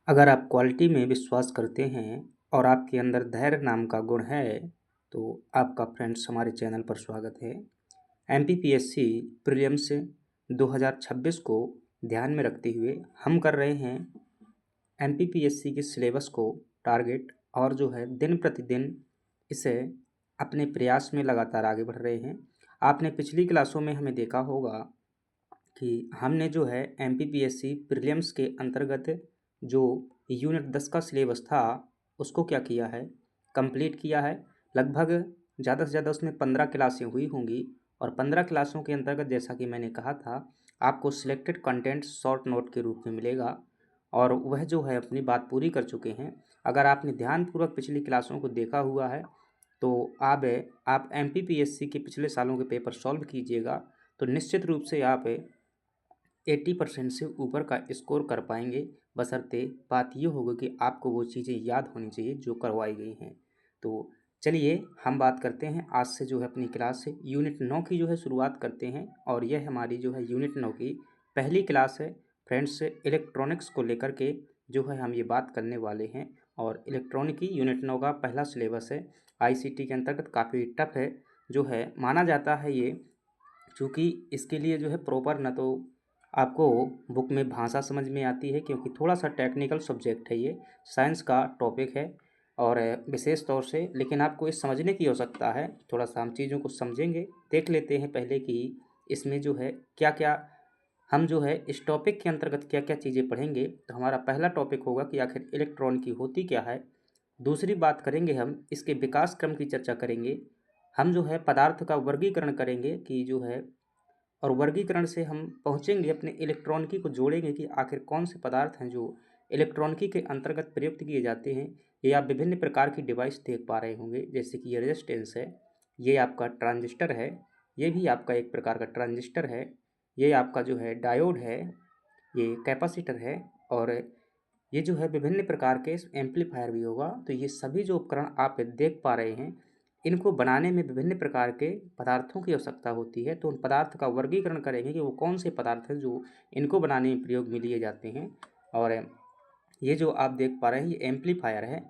अगर आप क्वालिटी में विश्वास करते हैं और आपके अंदर धैर्य नाम का गुण है, तो आपका फ्रेंड्स हमारे चैनल पर स्वागत है। एमपीपीएससी प्रीलिम्स 2026 को ध्यान में रखते हुए हम कर रहे हैं एमपीपीएससी के सिलेबस को टारगेट और जो है दिन प्रतिदिन इसे अपने प्रयास में लगातार आगे बढ़ रहे हैं। आपने पिछली क्लासों में हमें देखा होगा कि हमने जो है एमपीपीएससी प्रीलिम्स के अंतर्गत जो यूनिट 10 का सिलेबस था उसको क्या किया है, कंप्लीट किया है। लगभग ज़्यादा से ज़्यादा उसमें 15 क्लासें हुई होंगी और 15 क्लासों के अंतर्गत जैसा कि मैंने कहा था आपको सिलेक्टेड कंटेंट शॉर्ट नोट के रूप में मिलेगा और वह जो है अपनी बात पूरी कर चुके हैं। अगर आपने ध्यानपूर्वक पिछली क्लासों को देखा हुआ है तो आप एमपीपीएससी के पिछले सालों के पेपर सॉल्व कीजिएगा तो निश्चित रूप से आप 80% से ऊपर का स्कोर कर पाएंगे। बशर्ते बात ये होगी कि आपको वो चीज़ें याद होनी चाहिए जो करवाई गई हैं। तो चलिए हम बात करते हैं आज से जो है अपनी क्लास से यूनिट 9 की जो है शुरुआत करते हैं और यह हमारी जो है यूनिट 9 की पहली क्लास है। फ्रेंड्स, इलेक्ट्रॉनिक्स को लेकर के जो है हम ये बात करने वाले हैं और इलेक्ट्रॉनिक की यूनिट 9 का पहला सिलेबस है। आईसीटी के अंतर्गत काफ़ी टफ है जो है माना जाता है ये, चूँकि इसके लिए जो है प्रॉपर न तो आपको बुक में भाषा समझ में आती है क्योंकि थोड़ा सा टेक्निकल सब्जेक्ट है, ये साइंस का टॉपिक है और विशेष तौर से लेकिन आपको इस समझने की आवश्यकता है। थोड़ा सा हम चीज़ों को समझेंगे, देख लेते हैं पहले कि इसमें जो है क्या क्या हम जो है इस टॉपिक के अंतर्गत क्या क्या चीज़ें पढ़ेंगे। तो हमारा पहला टॉपिक होगा कि आखिर इलेक्ट्रॉन की होती क्या है। दूसरी बात करेंगे हम इसके विकास क्रम की चर्चा करेंगे। हम जो है पदार्थ का वर्गीकरण करेंगे कि जो है और वर्गीकरण से हम पहुँचेंगे अपने इलेक्ट्रॉनिकी को जोड़ेंगे कि आखिर कौन से पदार्थ हैं जो इलेक्ट्रॉनिकी के अंतर्गत प्रयुक्त किए जाते हैं। ये आप विभिन्न प्रकार की डिवाइस देख पा रहे होंगे जैसे कि ये रेजिस्टेंस है, ये आपका ट्रांजिस्टर है, ये भी आपका एक प्रकार का ट्रांजिस्टर है, ये आपका जो है डायोड है, ये कैपेसिटर है और ये जो है विभिन्न प्रकार के एम्पलीफायर भी होगा। तो ये सभी जो उपकरण आप देख पा रहे हैं इनको बनाने में विभिन्न प्रकार के पदार्थों की आवश्यकता होती है। तो उन पदार्थ का वर्गीकरण करेंगे कि वो कौन से पदार्थ हैं जो इनको बनाने में प्रयोग में लिए जाते हैं। और ये जो आप देख पा रहे हैं ये एम्पलीफायर है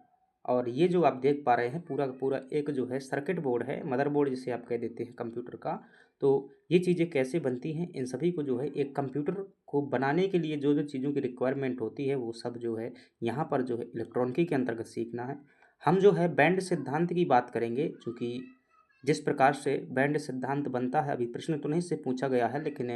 और ये जो आप देख पा रहे हैं पूरा का पूरा एक जो है सर्किट बोर्ड है, मदरबोर्ड जिसे आप कह देते हैं कंप्यूटर का। तो ये चीज़ें कैसे बनती हैं, इन सभी को जो है एक कंप्यूटर को बनाने के लिए जो जो चीज़ों की रिक्वायरमेंट होती है वो सब जो है यहाँ पर जो है इलेक्ट्रॉनिकी के अंतर्गत सीखना है। हम जो है बैंड सिद्धांत की बात करेंगे, चूँकि जिस प्रकार से बैंड सिद्धांत बनता है अभी प्रश्न तो नहीं से पूछा गया है लेकिन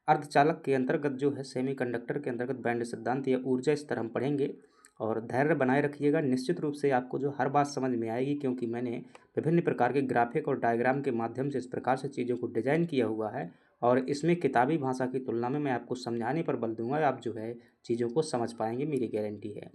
अर्धचालक के अंतर्गत जो है सेमीकंडक्टर के अंतर्गत बैंड सिद्धांत या ऊर्जा स्तर हम पढ़ेंगे। और धैर्य बनाए रखिएगा, निश्चित रूप से आपको जो हर बात समझ में आएगी क्योंकि मैंने विभिन्न प्रकार के ग्राफिक और डायग्राम के माध्यम से इस प्रकार से चीज़ों को डिजाइन किया हुआ है और इसमें किताबी भाषा की तुलना में मैं आपको समझाने पर बल दूंगा, आप जो है चीज़ों को समझ पाएंगे, मेरी गारंटी है।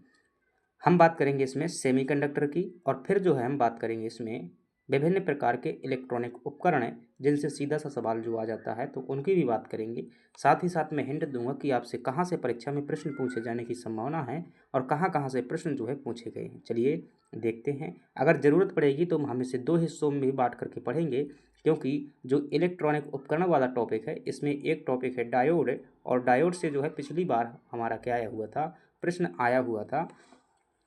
हम बात करेंगे इसमें सेमीकंडक्टर की और फिर जो है हम बात करेंगे इसमें विभिन्न प्रकार के इलेक्ट्रॉनिक उपकरण हैं जिनसे सीधा सा सवाल जो आ जाता है तो उनकी भी बात करेंगे। साथ ही साथ मैं हिंट दूंगा कि आपसे कहाँ से परीक्षा में प्रश्न पूछे जाने की संभावना है और कहाँ कहाँ से प्रश्न जो है पूछे गए हैं। चलिए देखते हैं, अगर ज़रूरत पड़ेगी तो हम इसे दो हिस्सों में भी बांट करके पढ़ेंगे क्योंकि जो इलेक्ट्रॉनिक उपकरण वाला टॉपिक है इसमें एक टॉपिक है डायोड और डायोड से जो है पिछली बार हमारा क्या आया हुआ था, प्रश्न आया हुआ था,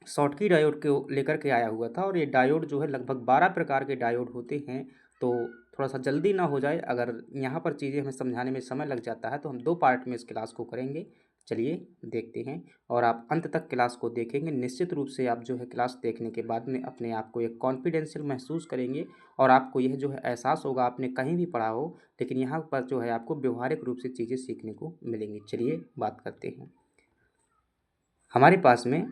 शॉटकी डायोड को लेकर के आया हुआ था। और ये डायोड जो है लगभग 12 प्रकार के डायोड होते हैं। तो थोड़ा सा जल्दी ना हो जाए, अगर यहाँ पर चीज़ें हमें समझाने में समय लग जाता है तो हम दो पार्ट में इस क्लास को करेंगे। चलिए देखते हैं और आप अंत तक क्लास को देखेंगे, निश्चित रूप से आप जो है क्लास देखने के बाद में अपने आप को एक कॉन्फिडेंशियल महसूस करेंगे और आपको यह जो है एहसास होगा आपने कहीं भी पढ़ा हो लेकिन यहाँ पर जो है आपको व्यवहारिक रूप से चीज़ें सीखने को मिलेंगी। चलिए बात करते हैं। हमारे पास में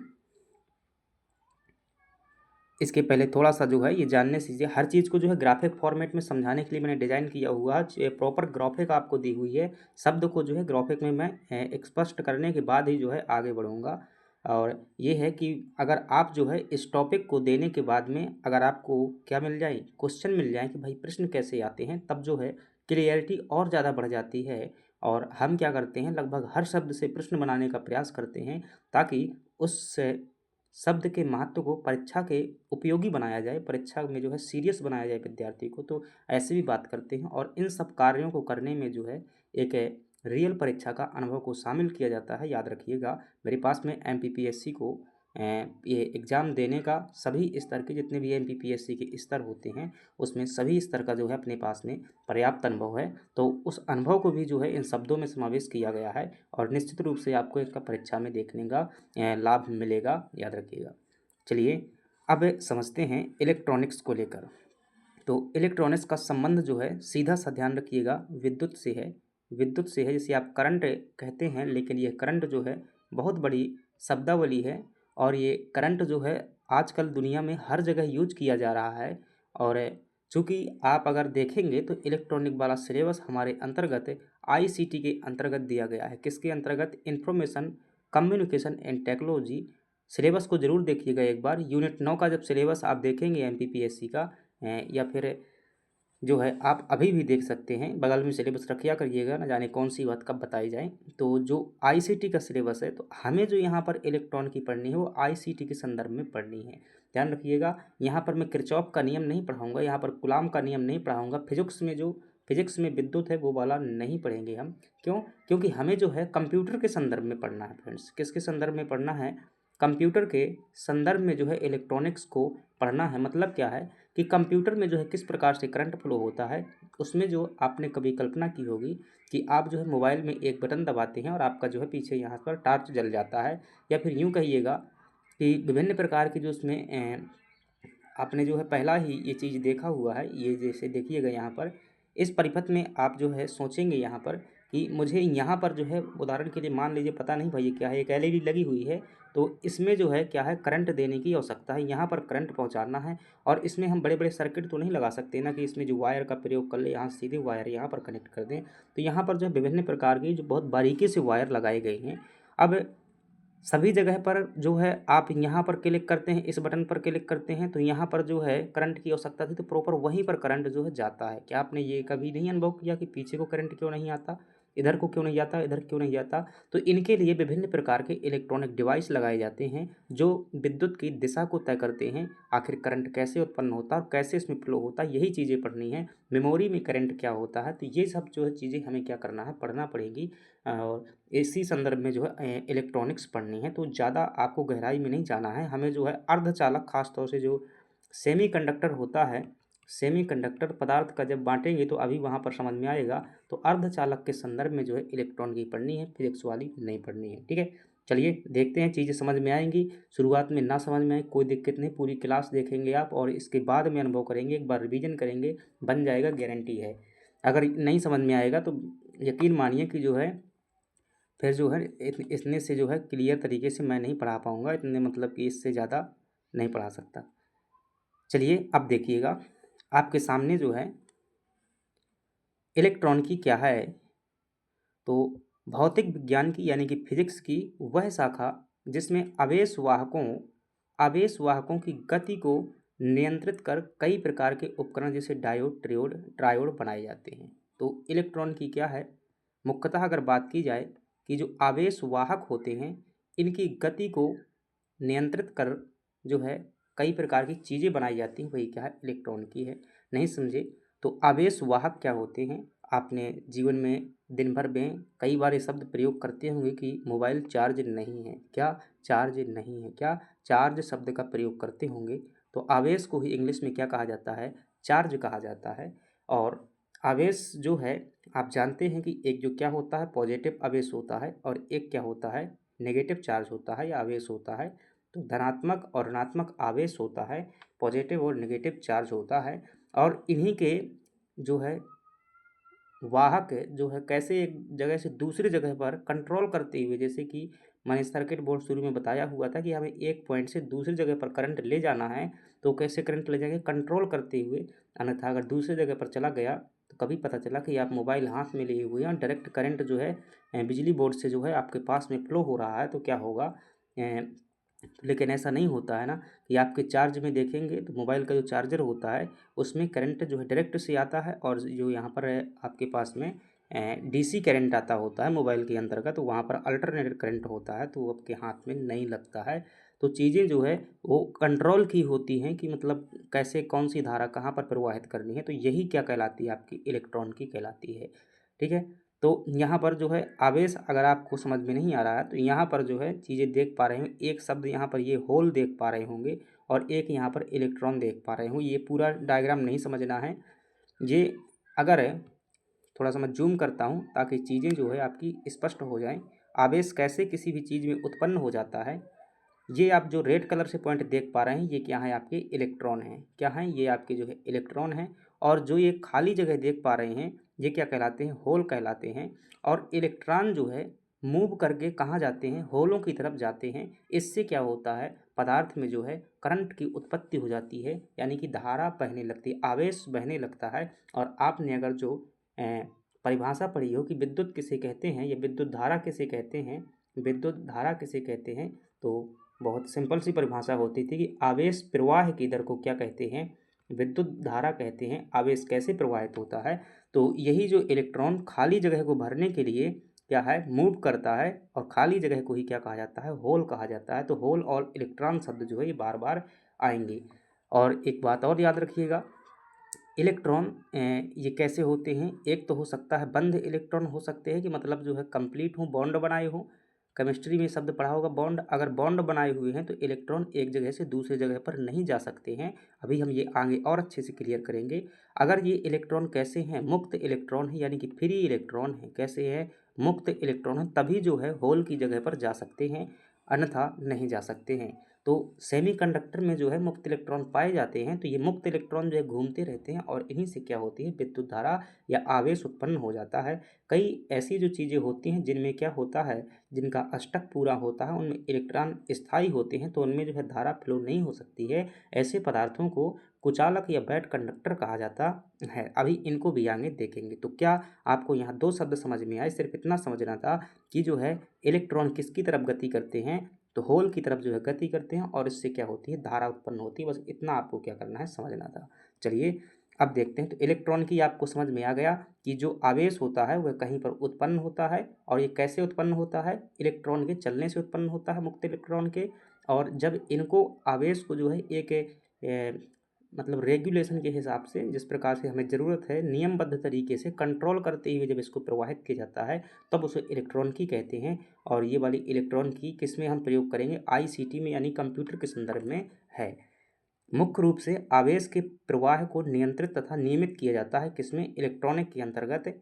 इसके पहले थोड़ा सा जो है ये जानने से हर चीज़ को जो है ग्राफिक फॉर्मेट में समझाने के लिए मैंने डिज़ाइन किया हुआ प्रॉपर ग्राफिक आपको दी हुई है। शब्द को जो है ग्राफिक में मैं स्पष्ट करने के बाद ही जो है आगे बढ़ूँगा। और ये है कि अगर आप जो है इस टॉपिक को देने के बाद में अगर आपको क्या मिल जाए, क्वेश्चन मिल जाए कि भाई प्रश्न कैसे आते हैं, तब जो है क्लियरिटी और ज़्यादा बढ़ जाती है। और हम क्या करते हैं लगभग हर शब्द से प्रश्न बनाने का प्रयास करते हैं ताकि उस शब्द के महत्व को परीक्षा के उपयोगी बनाया जाए, परीक्षा में जो है सीरियस बनाया जाए विद्यार्थी को। तो ऐसे भी बात करते हैं और इन सब कार्यों को करने में जो है एक रियल परीक्षा का अनुभव को शामिल किया जाता है। याद रखिएगा, मेरे पास में एमपीपीएससी को ये एग्ज़ाम देने का सभी स्तर के जितने भी एमपीपीएससी के स्तर होते हैं उसमें सभी स्तर का जो है अपने पास में पर्याप्त अनुभव है। तो उस अनुभव को भी जो है इन शब्दों में समावेश किया गया है और निश्चित रूप से आपको इसका परीक्षा में देखने का लाभ मिलेगा, याद रखिएगा। चलिए अब समझते हैं इलेक्ट्रॉनिक्स को लेकर। तो इलेक्ट्रॉनिक्स का संबंध जो है सीधा सा ध्यान रखिएगा विद्युत से है। विद्युत से है, जिसे आप करंट कहते हैं, लेकिन यह करंट जो है बहुत बड़ी शब्दावली है और ये करंट जो है आजकल दुनिया में हर जगह यूज किया जा रहा है। और चूँकि आप अगर देखेंगे तो इलेक्ट्रॉनिक वाला सिलेबस हमारे अंतर्गत आईसीटी के अंतर्गत दिया गया है। किसके अंतर्गत? Information communication and technology. Syllabus को ज़रूर देखिएगा एक बार। यूनिट 9 का जब सिलेबस आप देखेंगे एमपीपीएससी का या फिर जो है आप अभी भी देख सकते हैं, बगल में सिलेबस रखिया करिएगा, ना जाने कौन सी बात कब बताई जाए। तो जो आईसीटी का सिलेबस है, तो हमें जो यहाँ पर इलेक्ट्रॉन की पढ़नी है वो आईसीटी के संदर्भ में पढ़नी है। ध्यान रखिएगा, यहाँ पर मैं किरचॉफ का नियम नहीं पढ़ाऊँगा, यहाँ पर कूलाम का नियम नहीं पढ़ाऊँगा। फिजिक्स में विद्युत है वो वाला नहीं पढ़ेंगे हम। क्यों? क्योंकि हमें जो है कंप्यूटर के संदर्भ में पढ़ना है फ्रेंड्स। किसके संदर्भ में पढ़ना है? कंप्यूटर के संदर्भ में जो है इलेक्ट्रॉनिक्स को पढ़ना है। मतलब क्या है कि कंप्यूटर में जो है किस प्रकार से करंट फ्लो होता है, उसमें जो आपने कभी कल्पना की होगी कि आप जो है मोबाइल में एक बटन दबाते हैं और आपका जो है पीछे यहाँ पर टार्च जल जाता है, या फिर यूँ कहिएगा कि विभिन्न प्रकार की जो उसमें आपने जो है पहला ही ये चीज़ देखा हुआ है। ये जैसे देखिएगा यहाँ पर इस परिपथ में आप जो है सोचेंगे यहाँ पर कि मुझे यहाँ पर जो है उदाहरण के लिए मान लीजिए पता नहीं भाई ये क्या है, एक एलईडी लगी हुई है, तो इसमें जो है क्या है करंट देने की आवश्यकता है, यहाँ पर करंट पहुँचाना है। और इसमें हम बड़े बड़े सर्किट तो नहीं लगा सकते ना कि इसमें जो वायर का प्रयोग कर ले, यहाँ सीधे वायर यहाँ पर कनेक्ट कर दें। तो यहाँ पर जो है विभिन्न प्रकार की जो बहुत बारीकी से वायर लगाए गए हैं। अब सभी जगह पर जो है आप यहाँ पर क्लिक करते हैं, इस बटन पर क्लिक करते हैं, तो यहाँ पर जो है करंट की आवश्यकता थी, तो प्रॉपर वहीं पर करंट जो है जाता है। क्या आपने ये कभी नहीं अनुभव किया कि पीछे को करंट क्यों नहीं आता, इधर को क्यों नहीं जाता, इधर क्यों नहीं जाता? तो इनके लिए विभिन्न प्रकार के इलेक्ट्रॉनिक डिवाइस लगाए जाते हैं जो विद्युत की दिशा को तय करते हैं। आखिर करंट कैसे उत्पन्न होता है और कैसे इसमें फ्लो होता है, यही चीज़ें पढ़नी है। मेमोरी में करंट क्या होता है, तो ये सब जो है चीज़ें हमें क्या करना है, पढ़ना पड़ेगी। और इसी संदर्भ में जो है इलेक्ट्रॉनिक्स पढ़नी है। तो ज़्यादा आपको गहराई में नहीं जाना है, हमें जो है अर्धचालक खास तौर से जो सेमीकंडक्टर होता है, सेमीकंडक्टर पदार्थ का जब बांटेंगे तो अभी वहाँ पर समझ में आएगा। तो अर्धचालक के संदर्भ में जो है इलेक्ट्रॉन की पढ़नी है, फिजिक्स वाली नहीं पढ़नी है। ठीक है, चलिए देखते हैं चीज़ें समझ में आएंगी। शुरुआत में ना समझ में आए कोई दिक्कत नहीं, पूरी क्लास देखेंगे आप और इसके बाद में अनुभव करेंगे, एक बार रिवीजन करेंगे, बन जाएगा, गारंटी है। अगर नहीं समझ में आएगा तो यकीन मानिए कि जो है फिर जो है इतने से जो है क्लियर तरीके से मैं नहीं पढ़ा पाऊँगा, इतने मतलब कि इससे ज़्यादा नहीं पढ़ा सकता। चलिए अब देखिएगा आपके सामने जो है इलेक्ट्रॉन की क्या है। तो भौतिक विज्ञान की यानी कि फिजिक्स की वह शाखा जिसमें आवेश वाहकों की गति को नियंत्रित कर कई प्रकार के उपकरण जैसे डायोड, ट्रायोड बनाए जाते हैं। तो इलेक्ट्रॉन की क्या है, मुख्यतः अगर बात की जाए कि जो आवेश वाहक होते हैं इनकी गति को नियंत्रित कर जो है कई प्रकार की चीज़ें बनाई जाती हैं, वही क्या है, इलेक्ट्रॉन की है। नहीं समझे तो आवेश वाहक क्या होते हैं, आपने जीवन में दिन भर में कई बार ये शब्द प्रयोग करते होंगे कि मोबाइल चार्ज नहीं है, क्या चार्ज नहीं है, क्या चार्ज शब्द का प्रयोग करते होंगे। तो आवेश को ही इंग्लिश में क्या कहा जाता है, चार्ज कहा जाता है। और आवेश जो है आप जानते हैं कि एक जो क्या होता है पॉजिटिव आवेश होता है और एक क्या होता है नेगेटिव चार्ज होता है या आवेश होता है। तो धनात्मक और ऋणात्मक आवेश होता है, पॉजिटिव और नेगेटिव चार्ज होता है। और इन्हीं के जो है वाहक जो है कैसे एक जगह से दूसरी जगह पर कंट्रोल करते हुए, जैसे कि मैंने सर्किट बोर्ड शुरू में बताया हुआ था कि हमें एक पॉइंट से दूसरी जगह पर करंट ले जाना है, तो कैसे करंट ले जाएंगे, कंट्रोल करते हुए। अन्यथा अगर दूसरी जगह पर चला गया तो कभी पता चला कि आप मोबाइल हाथ में लिए हुए हैं और डायरेक्ट करंट जो है बिजली बोर्ड से जो है आपके पास में फ्लो हो रहा है, तो क्या होगा। लेकिन ऐसा नहीं होता है ना कि आपके चार्ज में देखेंगे तो मोबाइल का जो चार्जर होता है उसमें करंट जो है डायरेक्ट से आता है, और जो यहाँ पर है आपके पास में डीसी करंट आता होता है मोबाइल के अंतर्गत, तो वहाँ पर अल्टरनेट करंट होता है, तो वो आपके हाथ में नहीं लगता है। तो चीज़ें जो है वो कंट्रोल की होती हैं कि मतलब कैसे कौन सी धारा कहाँ पर प्रवाहित करनी है, तो यही क्या कहलाती है, आपकी इलेक्ट्रॉन की कहलाती है। ठीक है, तो यहाँ पर जो है आवेश अगर आपको समझ में नहीं आ रहा है तो यहाँ पर जो है चीज़ें देख पा रहे हैं, एक शब्द यहाँ पर ये होल देख पा रहे होंगे और एक यहाँ पर इलेक्ट्रॉन देख पा रहे होंगे। ये पूरा डायग्राम नहीं समझना है, ये अगर थोड़ा सा मैं जूम करता हूँ ताकि चीज़ें जो है आपकी स्पष्ट हो जाएं। आवेश कैसे किसी भी चीज़ में उत्पन्न हो जाता है, ये आप जो रेड कलर से पॉइंट देख पा रहे हैं ये क्या है, आपके इलेक्ट्रॉन हैं। क्या हैं, ये आपके जो है इलेक्ट्रॉन हैं। और जो ये खाली जगह देख पा रहे हैं ये क्या कहलाते हैं, होल कहलाते हैं। और इलेक्ट्रॉन जो है मूव करके कहाँ जाते हैं, होलों की तरफ जाते हैं। इससे क्या होता है, पदार्थ में जो है करंट की उत्पत्ति हो जाती है, यानी कि धारा बहने लगती है, आवेश बहने लगता है। और आपने अगर जो परिभाषा पढ़ी हो कि विद्युत किसे कहते हैं या विद्युत धारा किसे कहते हैं, विद्युत धारा किसे कहते हैं, तो बहुत सिंपल सी परिभाषा होती थी कि आवेश प्रवाह की दर को क्या कहते हैं, विद्युत धारा कहते हैं। आवेश कैसे प्रवाहित होता है, तो यही जो इलेक्ट्रॉन खाली जगह को भरने के लिए क्या है, मूव करता है, और खाली जगह को ही क्या कहा जाता है, होल कहा जाता है। तो होल और इलेक्ट्रॉन शब्द जो है ये बार बार आएंगे। और एक बात और याद रखिएगा, इलेक्ट्रॉन ये कैसे होते हैं, एक तो हो सकता है बंद इलेक्ट्रॉन हो सकते हैं कि मतलब जो है कंप्लीट हो, बॉन्ड बनाए हो। केमिस्ट्री में शब्द पढ़ा होगा बॉन्ड, अगर बॉन्ड बनाए हुए हैं तो इलेक्ट्रॉन एक जगह से दूसरे जगह पर नहीं जा सकते हैं। अभी हम ये आगे और अच्छे से क्लियर करेंगे। अगर ये इलेक्ट्रॉन कैसे हैं, मुक्त इलेक्ट्रॉन है, यानी कि फ्री इलेक्ट्रॉन है, कैसे है, मुक्त इलेक्ट्रॉन है, तभी जो है होल की जगह पर जा सकते हैं, अन्यथा नहीं जा सकते हैं। तो सेमीकंडक्टर में जो है मुक्त इलेक्ट्रॉन पाए जाते हैं, तो ये मुक्त इलेक्ट्रॉन जो है घूमते रहते हैं और इन्हीं से क्या होती है, विद्युत धारा या आवेश उत्पन्न हो जाता है। कई ऐसी जो चीज़ें होती हैं जिनमें क्या होता है, जिनका अष्टक पूरा होता है, उनमें इलेक्ट्रॉन स्थायी होते हैं, तो उनमें जो है धारा फ्लो नहीं हो सकती है। ऐसे पदार्थों को कुचालक या बैड कंडक्टर कहा जाता है। अभी इनको भी आगे देखेंगे। तो क्या आपको यहाँ दो शब्द समझ में आए, सिर्फ इतना समझना था कि जो है इलेक्ट्रॉन किसकी तरफ गति करते हैं, तो होल की तरफ जो है गति करते हैं, और इससे क्या होती है, धारा उत्पन्न होती है। बस इतना आपको क्या करना है, समझना था। चलिए अब देखते हैं। तो इलेक्ट्रॉन की आपको समझ में आ गया कि जो आवेश होता है वह कहीं पर उत्पन्न होता है, और ये कैसे उत्पन्न होता है, इलेक्ट्रॉन के चलने से उत्पन्न होता है, मुक्त इलेक्ट्रॉन के। और जब इनको आवेश को जो है एक मतलब रेगुलेशन के हिसाब से, जिस प्रकार से हमें ज़रूरत है, नियमबद्ध तरीके से कंट्रोल करते हुए जब इसको प्रवाहित किया जाता है, तब उसे इलेक्ट्रॉन की कहते हैं। और ये वाली इलेक्ट्रॉन की किस में हम प्रयोग करेंगे, आईसीटी में, यानी कंप्यूटर के संदर्भ में है। मुख्य रूप से आवेश के प्रवाह को नियंत्रित तथा नियमित किया जाता है, किसमें, इलेक्ट्रॉनिक के अंतर्गत।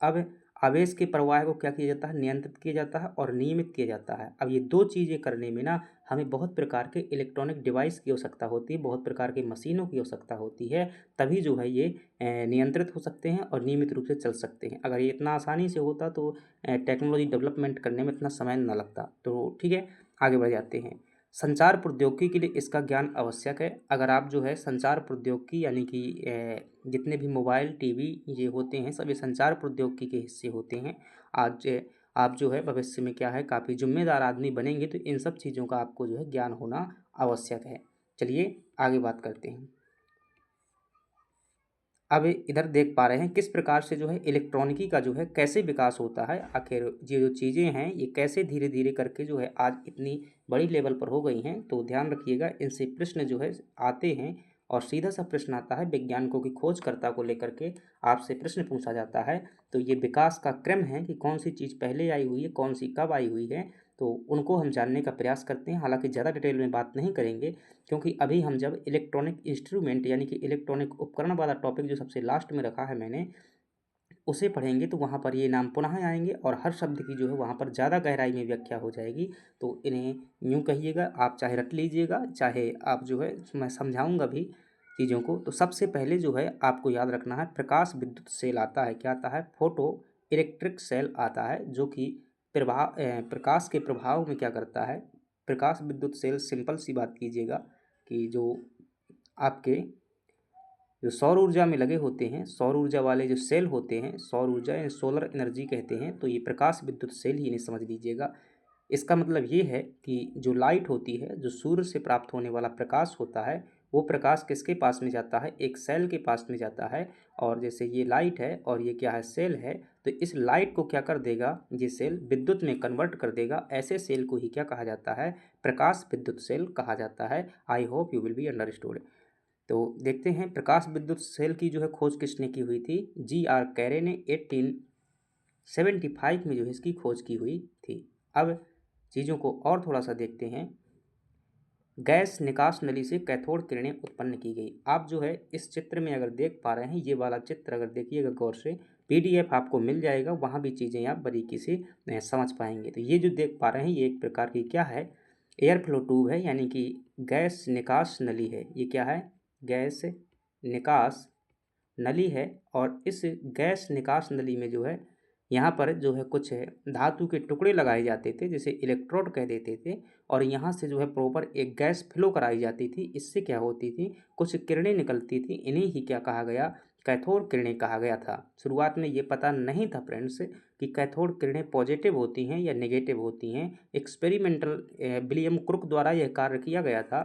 अब आवेश के प्रवाह को क्या किया जाता है, नियंत्रित किया जाता है और नियमित किया जाता है। अब ये दो चीज़ें करने में ना हमें बहुत प्रकार के इलेक्ट्रॉनिक डिवाइस की आवश्यकता होती है, बहुत प्रकार की मशीनों की आवश्यकता होती है, तभी जो है ये नियंत्रित हो सकते हैं और नियमित रूप से चल सकते हैं। अगर ये इतना आसानी से होता तो टेक्नोलॉजी डेवलपमेंट करने में इतना समय ना लगता। तो ठीक है, आगे बढ़ जाते हैं। संचार प्रौद्योगिकी के लिए इसका ज्ञान आवश्यक है। अगर आप जो है संचार प्रौद्योगिकी, यानी कि जितने भी मोबाइल, टीवी ये होते हैं, सब ये संचार प्रौद्योगिकी के हिस्से होते हैं। आज आप जो है भविष्य में क्या है, काफ़ी जिम्मेदार आदमी बनेंगे, तो इन सब चीज़ों का आपको जो है ज्ञान होना आवश्यक है। चलिए आगे बात करते हैं। अब इधर देख पा रहे हैं किस प्रकार से जो है इलेक्ट्रॉनिकी का जो है कैसे विकास होता है। आखिर ये जो चीज़ें हैं ये कैसे धीरे धीरे करके जो है आज इतनी बड़ी लेवल पर हो गई हैं। तो ध्यान रखिएगा, इनसे प्रश्न जो है आते हैं, और सीधा सा प्रश्न आता है वैज्ञानिकों की खोजकर्ता को लेकर के आपसे प्रश्न पूछा जाता है। तो ये विकास का क्रम है कि कौन सी चीज़ पहले आई हुई है, कौन सी कब आई हुई है, तो उनको हम जानने का प्रयास करते हैं। हालांकि ज़्यादा डिटेल में बात नहीं करेंगे, क्योंकि अभी हम जब इलेक्ट्रॉनिक इंस्ट्रूमेंट, यानी कि इलेक्ट्रॉनिक उपकरण वाला टॉपिक जो सबसे लास्ट में रखा है मैंने, उसे पढ़ेंगे, तो वहाँ पर ये नाम पुनः आएंगे और हर शब्द की जो है वहाँ पर ज़्यादा गहराई में व्याख्या हो जाएगी। तो इन्हें यूँ कहिएगा, आप चाहे रट लीजिएगा, चाहे आप जो है, मैं समझाऊँगा भी चीज़ों को। तो सबसे पहले जो है आपको याद रखना है, प्रकाश विद्युत सेल आता है। क्या आता है, फोटो इलेक्ट्रिक सेल आता है, जो कि प्रकाश के प्रभाव में क्या करता है, प्रकाश विद्युत सेल, सिंपल सी बात कीजिएगा कि जो आपके जो सौर ऊर्जा में लगे होते हैं, सौर ऊर्जा वाले जो सेल होते हैं, सौर ऊर्जा या सोलर एनर्जी कहते हैं, तो ये प्रकाश विद्युत सेल ही इन्हें समझ लीजिएगा। इसका मतलब ये है कि जो लाइट होती है, जो सूर्य से प्राप्त होने वाला प्रकाश होता है, वो प्रकाश किसके पास में जाता है, एक सेल के पास में जाता है। और जैसे ये लाइट है और ये क्या है, सेल है, तो इस लाइट को क्या कर देगा, ये सेल विद्युत में कन्वर्ट कर देगा। ऐसे सेल को ही क्या कहा जाता है, प्रकाश विद्युत सेल कहा जाता है। I hope you will be understood. तो देखते हैं प्रकाश विद्युत सेल की जो है खोज किसने की हुई थी, जी आर कैरे ने 1975 में जो है इसकी खोज की हुई थी। अब चीज़ों को और थोड़ा सा देखते हैं। गैस निकास नली से कैथोड किरणें उत्पन्न की गई। आप जो है इस चित्र में अगर देख पा रहे हैं, ये वाला चित्र अगर देखिएगा गौर से, पीडीएफ आपको मिल जाएगा, वहाँ भी चीज़ें आप बारीकी से समझ पाएंगे। तो ये जो देख पा रहे हैं ये एक प्रकार की क्या है, एयर फ्लो ट्यूब है, यानी कि गैस निकास नली है। ये क्या है, गैस निकास नली है। और इस गैस निकास नली में जो है यहाँ पर जो है कुछ धातु के टुकड़े लगाए जाते थे, जिसे इलेक्ट्रोड कह देते थे, और यहाँ से जो है प्रॉपर एक गैस फ्लो कराई जाती थी। इससे क्या होती थी, कुछ किरणें निकलती थी, इन्हें ही क्या कहा गया, कैथोड किरणें कहा गया था। शुरुआत में ये पता नहीं था फ्रेंड्स कि कैथोड किरणें पॉजिटिव होती हैं या नेगेटिव होती हैं। एक्सपेरिमेंटल विलियम क्रुक द्वारा यह कार्य किया गया था।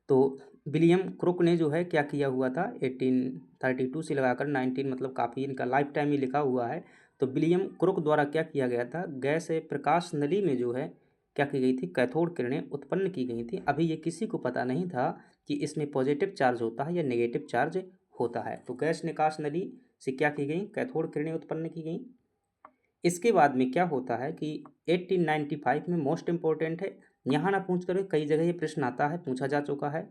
तो विलियम क्रुक ने जो है क्या किया हुआ था, 1832 से लगाकर 19 मतलब काफ़ी इनका लाइफ टाइम ही लिखा हुआ है। तो विलियम क्रुक द्वारा क्या किया गया था, गैस प्रकाश नली में जो है क्या की गई थी, कैथोड किरणें उत्पन्न की गई थी। अभी ये किसी को पता नहीं था कि इसमें पॉजिटिव चार्ज होता है या नेगेटिव चार्ज होता है। तो गैस निकास नली से क्या की गई, कैथोड किरणें उत्पन्न की गई। इसके बाद में क्या होता है कि 1895 में मोस्ट इम्पोर्टेंट है, यहाँ ना पूछ कर कई जगह ये प्रश्न आता है, पूछा जा चुका है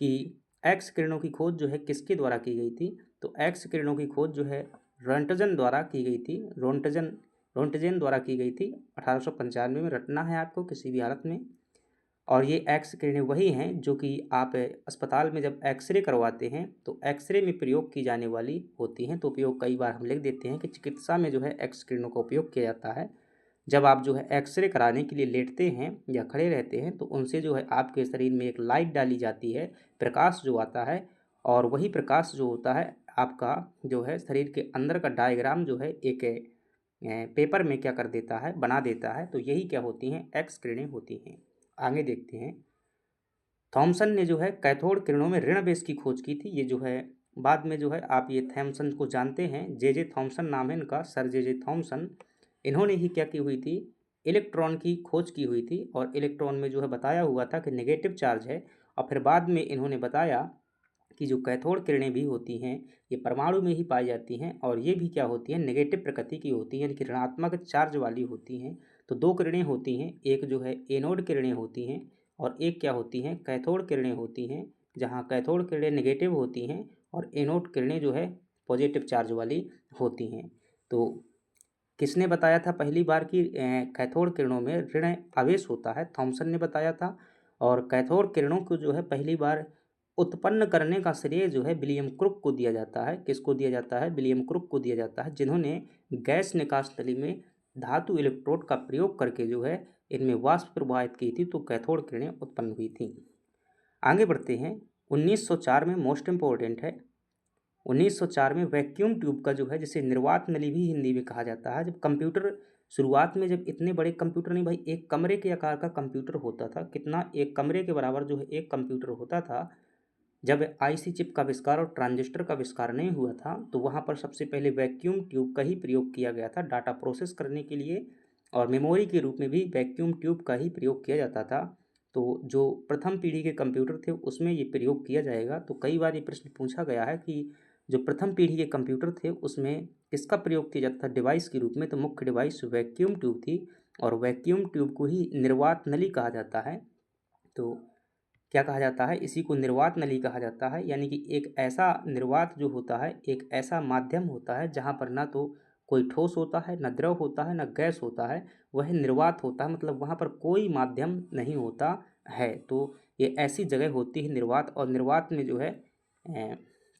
कि एक्स किरणों की खोज जो है किसके द्वारा की गई थी। तो एक्स किरणों की खोज जो है रोंटजन द्वारा की गई थी, रोंटजेन द्वारा की गई थी 1895 में। रटना है आपको किसी भी हालत में। और ये एक्स किरणें वही हैं जो कि आप अस्पताल में जब एक्सरे करवाते हैं तो एक्सरे में प्रयोग की जाने वाली होती हैं। तो उपयोग कई बार हम लिख देते हैं कि चिकित्सा में जो है एक्स किरणों का उपयोग किया जाता है। जब आप जो है एक्सरे कराने के लिए लेटते हैं या खड़े रहते हैं तो उनसे जो है आपके शरीर में एक लाइट डाली जाती है, प्रकाश जो आता है, और वही प्रकाश जो होता है आपका जो है शरीर के अंदर का डायग्राम जो है एक पेपर में क्या कर देता है, बना देता है। तो यही क्या होती हैं, एक्स किरणें होती हैं। आगे देखते हैं। थॉमसन ने जो है कैथोड किरणों में ऋण बेस की खोज की थी। ये जो है बाद में जो है आप ये थॉमसन को जानते हैं, जे थॉमसन नाम है इनका, सर जे थॉमसन। इन्होंने ही क्या की हुई थी, इलेक्ट्रॉन की खोज की हुई थी। और इलेक्ट्रॉन में जो है बताया हुआ था कि नेगेटिव चार्ज है। और फिर बाद में इन्होंने बताया कि जो कैथोड किरणें भी होती हैं ये परमाणु में ही पाई जाती हैं, और ये भी क्या होती हैं, नेगेटिव प्रकृति की होती हैं, यानी कि ऋणात्मक चार्ज वाली होती हैं। तो दो किरणें होती हैं, एक जो है एनोड किरणें होती हैं और एक क्या होती हैं, कैथोड किरणें होती हैं। जहाँ कैथोड किरणें नेगेटिव होती हैं और एनोड किरणें जो है पॉजिटिव चार्ज वाली होती हैं। तो किसने बताया था पहली बार कि कैथोड किरणों में ऋण आवेश होता है, थॉमसन ने बताया था। और कैथोड किरणों को जो है पहली बार उत्पन्न करने का श्रेय जो है विलियम क्रुक को दिया जाता है। किसको दिया जाता है, विलियम क्रुक को दिया जाता है, जिन्होंने गैस निकास नली में धातु इलेक्ट्रोड का प्रयोग करके जो है इनमें वाष्प प्रवाहित की थी, तो कैथोड किरणें उत्पन्न हुई थी। आगे बढ़ते हैं। 1904 में मोस्ट इम्पोर्टेंट है, 1904 में वैक्यूम ट्यूब का जो है, जिसे निर्वात नली भी हिंदी में कहा जाता है, जब कंप्यूटर शुरुआत में, जब इतने बड़े कंप्यूटर नहीं भाई, एक कमरे के आकार का कंप्यूटर होता था, कितना, एक कमरे के बराबर जो है एक कंप्यूटर होता था। जब आईसी चिप का आविष्कार और ट्रांजिस्टर का आविष्कार नहीं हुआ था तो वहाँ पर सबसे पहले वैक्यूम ट्यूब का ही प्रयोग किया गया था डाटा प्रोसेस करने के लिए, और मेमोरी के रूप में भी वैक्यूम ट्यूब का ही प्रयोग किया जाता था। तो जो प्रथम पीढ़ी के कंप्यूटर थे उसमें ये प्रयोग किया जाएगा। तो कई बार ये प्रश्न पूछा गया है कि जो प्रथम पीढ़ी के कंप्यूटर थे उसमें किसका प्रयोग किया जाता था डिवाइस के रूप में, तो मुख्य डिवाइस वैक्यूम ट्यूब थी, और वैक्यूम ट्यूब को ही निर्वात नली कहा जाता है। तो क्या कहा जाता है, इसी को निर्वात नली कहा जाता है, यानी कि एक ऐसा निर्वात जो होता है, एक ऐसा माध्यम होता है जहाँ पर ना तो कोई ठोस होता है, न द्रव होता है, न गैस होता है, वह निर्वात होता है, मतलब वहाँ पर कोई माध्यम नहीं होता है। तो ये ऐसी जगह होती है निर्वात। और निर्वात में जो है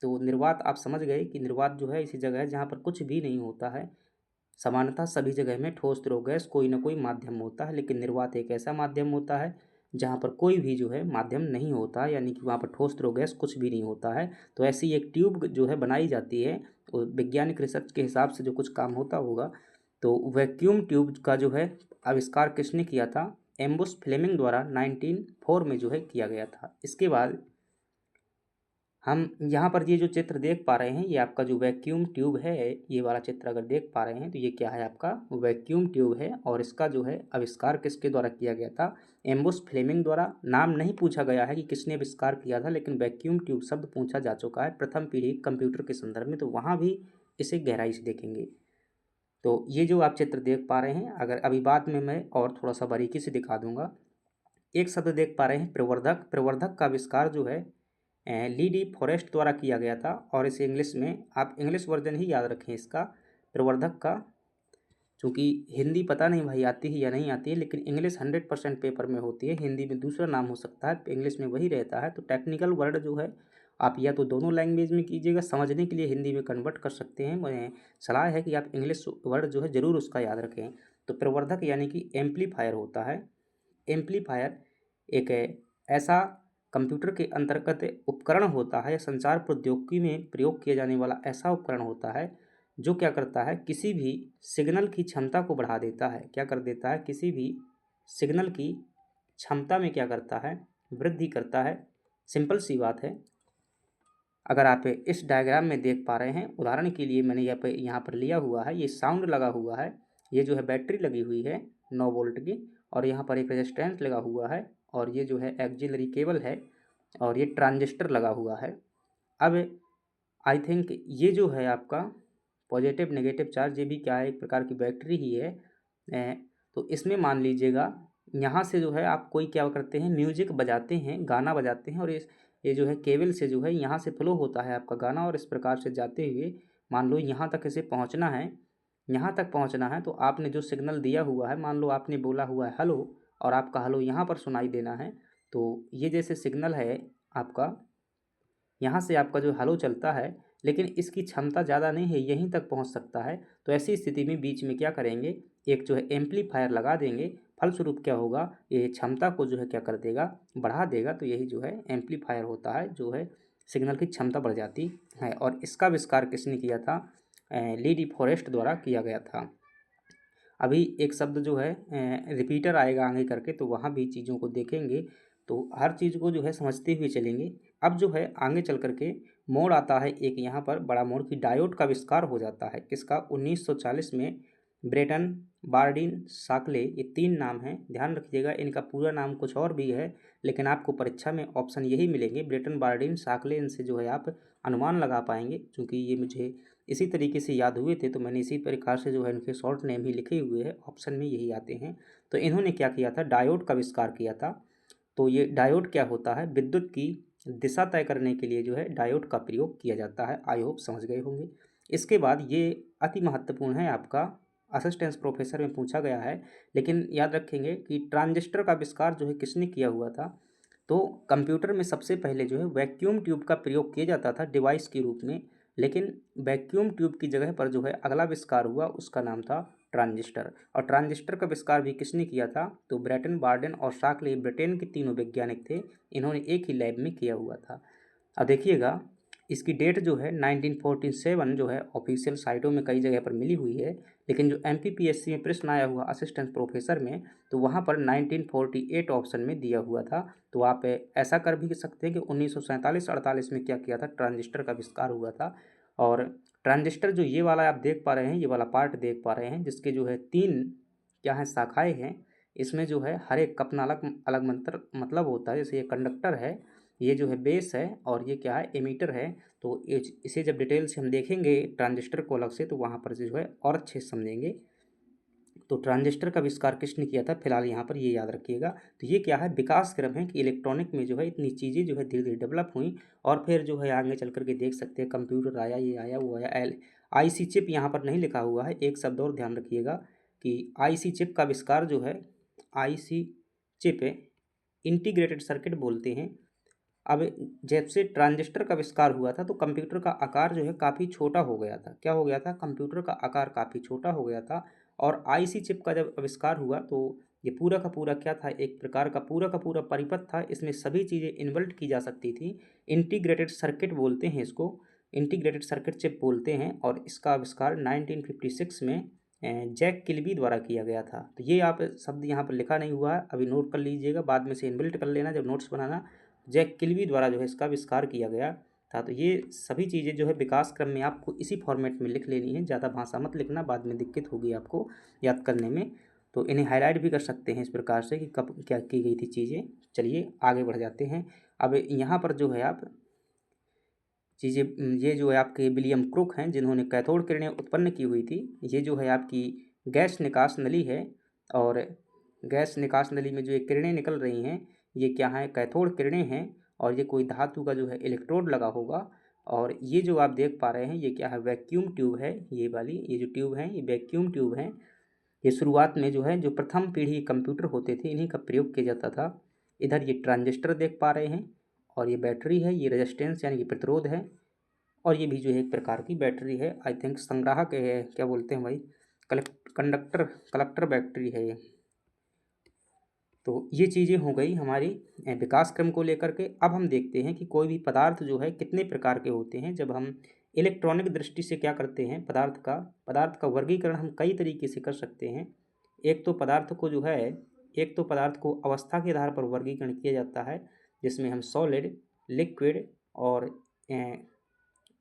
तो निर्वात आप समझ गए कि निर्वात जो है ऐसी जगह है जहाँ पर कुछ भी नहीं होता है। सामान्यतः सभी जगह में ठोस द्रव गैस कोई ना कोई माध्यम होता है, लेकिन निर्वात एक ऐसा माध्यम होता है जहाँ पर कोई भी जो है माध्यम नहीं होता, यानी कि वहाँ पर ठोस द्रव गैस कुछ भी नहीं होता है। तो ऐसी एक ट्यूब जो है बनाई जाती है, और वैज्ञानिक रिसर्च के हिसाब से जो कुछ काम होता होगा। तो वैक्यूम ट्यूब का जो है आविष्कार किसने किया था, एम्बुस फ्लेमिंग द्वारा 1904 में जो है किया गया था। इसके बाद हम यहाँ पर ये जो चित्र देख पा रहे हैं ये आपका जो वैक्यूम ट्यूब है, ये वाला चित्र अगर देख पा रहे हैं तो ये क्या है, आपका वैक्यूम ट्यूब है। और इसका जो है आविष्कार किसके द्वारा किया गया था, एम्बुस फ्लेमिंग द्वारा। नाम नहीं पूछा गया है कि किसने आविष्कार किया था, लेकिन वैक्यूम ट्यूब शब्द पूछा जा चुका है प्रथम पीढ़ी कंप्यूटर के संदर्भ में, तो वहाँ भी इसे गहराई से देखेंगे। तो ये जो आप चित्र देख पा रहे हैं, अगर अभी बाद में मैं और थोड़ा सा बारीकी से दिखा दूंगा। एक शब्द देख पा रहे हैं प्रवर्धक। प्रवर्धक का आविष्कार जो है ली डी फॉरेस्ट द्वारा किया गया था, और इसे इंग्लिश में आप इंग्लिश वर्जन ही याद रखें इसका, प्रवर्धक का। चूँकि हिंदी पता नहीं भाई आती है या नहीं आती है, लेकिन इंग्लिश 100% पेपर में होती है। हिंदी में दूसरा नाम हो सकता है, इंग्लिश में वही रहता है। तो टेक्निकल वर्ड जो है आप या तो दोनों लैंग्वेज में कीजिएगा, समझने के लिए हिंदी में कन्वर्ट कर सकते हैं। मैं सलाह है कि आप इंग्लिश वर्ड जो है ज़रूर उसका याद रखें। तो प्रवर्धक यानी कि एम्पलीफायर होता है। एम्पलीफायर एक ऐसा कंप्यूटर के अंतर्गत उपकरण होता है, संचार प्रौद्योगिकी में प्रयोग किया जाने वाला ऐसा उपकरण होता है जो क्या करता है, किसी भी सिग्नल की क्षमता को बढ़ा देता है। क्या कर देता है, किसी भी सिग्नल की क्षमता में क्या करता है, वृद्धि करता है। सिंपल सी बात है। अगर आप इस डायग्राम में देख पा रहे हैं, उदाहरण के लिए मैंने यहाँ पर लिया हुआ है, ये साउंड लगा हुआ है, ये जो है बैटरी लगी हुई है 9 वोल्ट की, और यहाँ पर एक रेजिस्टेंस लगा हुआ है, और ये जो है एक्सिलरी केबल है, और ये ट्रांजिस्टर लगा हुआ है। अब आई थिंक ये जो है आपका पॉजिटिव नेगेटिव चार्ज, ये भी क्या है, एक प्रकार की बैटरी ही है। तो इसमें मान लीजिएगा यहाँ से जो है आप कोई क्या करते हैं, म्यूजिक बजाते हैं, गाना बजाते हैं, और ये जो है केबल से जो है यहाँ से फ्लो होता है आपका गाना, और इस प्रकार से जाते हुए मान लो यहाँ तक इसे पहुँचना है। यहाँ तक पहुँचना है तो आपने जो सिग्नल दिया हुआ है, मान लो आपने बोला हुआ है हेलो, और आपका हेलो यहाँ पर सुनाई देना है। तो ये जैसे सिग्नल है आपका, यहाँ से आपका जो हेलो चलता है, लेकिन इसकी क्षमता ज़्यादा नहीं है, यहीं तक पहुँच सकता है। तो ऐसी स्थिति में बीच में क्या करेंगे, एक जो है एम्पलीफायर लगा देंगे। फलस्वरूप क्या होगा, ये क्षमता को जो है क्या कर देगा, बढ़ा देगा। तो यही जो है एम्पलीफायर होता है, जो है सिग्नल की क्षमता बढ़ जाती है। और इसका आविष्कार किसने किया था, ली डी फॉरेस्ट द्वारा किया गया था। अभी एक शब्द जो है रिपीटर आएगा आगे करके, तो वहाँ भी चीज़ों को देखेंगे, तो हर चीज़ को जो है समझते हुए चलेंगे। अब जो है आगे चल करके मोड़ आता है एक, यहाँ पर बड़ा मोड़ की डायोड का आविष्कार हो जाता है। किसका, 1940 में ब्रेटन, बार्डिन, साकले, ये 3 नाम हैं। ध्यान रखिएगा, इनका पूरा नाम कुछ और भी है, लेकिन आपको परीक्षा में ऑप्शन यही मिलेंगे, ब्रेटन, बार्डिन, साकले। इनसे जो है आप अनुमान लगा पाएंगे। चूँकि ये मुझे इसी तरीके से याद हुए थे, तो मैंने इसी प्रकार से जो है इनके शॉर्ट नेम ही लिखे हुए हैं, ऑप्शन में यही आते हैं। तो इन्होंने क्या किया था, डायोड का आविष्कार किया था। तो ये डायोड क्या होता है, विद्युत की दिशा तय करने के लिए जो है डायोड का प्रयोग किया जाता है। आई होप समझ गए होंगे। इसके बाद ये अति महत्वपूर्ण है, आपका असिस्टेंस प्रोफेसर में पूछा गया है, लेकिन याद रखेंगे कि ट्रांजिस्टर का आविष्कार जो है किसने किया हुआ था। तो कंप्यूटर में सबसे पहले जो है वैक्यूम ट्यूब का प्रयोग किया जाता था डिवाइस के रूप में, लेकिन वैक्यूम ट्यूब की जगह पर जो है अगला आविष्कार हुआ, उसका नाम था ट्रांजिस्टर। और ट्रांजिस्टर का आविष्कार भी किसने किया था, तो ब्रेटन, बार्डेन और शाकले, ब्रिटेन के तीनों वैज्ञानिक थे। इन्होंने एक ही लैब में किया हुआ था। अब देखिएगा, इसकी डेट जो है 1947 जो है ऑफिशियल साइटों में कई जगह पर मिली हुई है, लेकिन जो MPPSC में प्रश्न आया हुआ असिस्टेंट प्रोफेसर में, तो वहाँ पर 1948 ऑप्शन में दिया हुआ था। तो आप ऐसा कर भी सकते हैं कि 1947-48 में क्या किया था, ट्रांजिस्टर का आविष्कार हुआ था। और ट्रांजिस्टर जो ये वाला आप देख पा रहे हैं, ये वाला पार्ट देख पा रहे हैं, जिसके जो है 3 क्या हैं, शाखाएँ हैं। इसमें जो है हर एक का अपना अलग अलग मतलब होता है। जैसे ये कंडक्टर है, ये जो है बेस है, और ये क्या है, एमीटर है। तो इसे जब डिटेल से हम देखेंगे ट्रांजिस्टर को अलग से, तो वहाँ पर जो है और अच्छे से समझेंगे। तो ट्रांजिस्टर का आविष्कार किसने किया था, फिलहाल यहाँ पर ये याद रखिएगा। तो ये क्या है, विकास क्रम है कि इलेक्ट्रॉनिक में जो है इतनी चीज़ें जो है धीरे धीरे डेवलप हुई, और फिर जो है आगे चल करके देख सकते हैं कंप्यूटर आया, ये आया, वो आया। IC चिप यहाँ पर नहीं लिखा हुआ है, एक शब्द और ध्यान रखिएगा कि IC चिप का आविष्कार जो है, IC चिप इंटीग्रेटेड सर्किट बोलते हैं। अब जब से ट्रांजिस्टर का आविष्कार हुआ था, तो कंप्यूटर का आकार जो है काफ़ी छोटा हो गया था। क्या हो गया था, कंप्यूटर का आकार काफ़ी छोटा हो गया था। और IC चिप का जब आविष्कार हुआ, तो ये पूरा का पूरा क्या था, एक प्रकार का पूरा परिपथ था। इसमें सभी चीज़ें इन्वर्ट की जा सकती थी। इंटीग्रेटेड सर्किट बोलते हैं इसको, इंटीग्रेटेड सर्किट चिप बोलते हैं। और इसका आविष्कार 1956 में जैक किल्बी द्वारा किया गया था। तो ये आप शब्द यहाँ पर लिखा नहीं हुआ है, अभी नोट कर लीजिएगा, बाद में से इनबिल्ट कर लेना जब नोट्स बनाना। जैक किल्बी द्वारा जो है इसका आविष्कार किया गया था। तो ये सभी चीज़ें जो है विकास क्रम में आपको इसी फॉर्मेट में लिख लेनी है, ज़्यादा भाषा मत लिखना, बाद में दिक्कत होगी आपको याद करने में। तो इन्हें हाईलाइट भी कर सकते हैं इस प्रकार से कि कब क्या की गई थी चीज़ें। चलिए आगे बढ़ जाते हैं। अब यहाँ पर जो है आप चीज़ें, ये जो है आपके विलियम क्रुक हैं जिन्होंने कैथोड किरणें उत्पन्न की हुई थी। ये जो है आपकी गैस निकास नली है, और गैस निकास नली में जो ये किरणें निकल रही हैं ये क्या है, कैथोड किरणें हैं। और ये कोई धातु का जो है इलेक्ट्रोड लगा होगा। और ये जो आप देख पा रहे हैं ये क्या है, वैक्यूम ट्यूब है। ये वाली ये जो ट्यूब है ये वैक्यूम ट्यूब है। ये शुरुआत में जो है जो प्रथम पीढ़ी कंप्यूटर होते थे इन्हीं का प्रयोग किया जाता था। इधर ये ट्रांजिस्टर देख पा रहे हैं, और ये बैटरी है, ये रेजिस्टेंस यानी कि प्रतिरोध है। और ये भी जो है एक प्रकार की बैटरी है, आई थिंक संग्राहक है, क्या बोलते हैं भाई, कलेक्टर बैटरी है ये। तो ये चीज़ें हो गई हमारी विकास क्रम को लेकर के। अब हम देखते हैं कि कोई भी पदार्थ जो है कितने प्रकार के होते हैं। जब हम इलेक्ट्रॉनिक दृष्टि से क्या करते हैं, पदार्थ का वर्गीकरण हम कई तरीके से कर सकते हैं। एक तो पदार्थ को अवस्था के आधार पर वर्गीकरण किया जाता है, जिसमें हम सॉलिड, लिक्विड और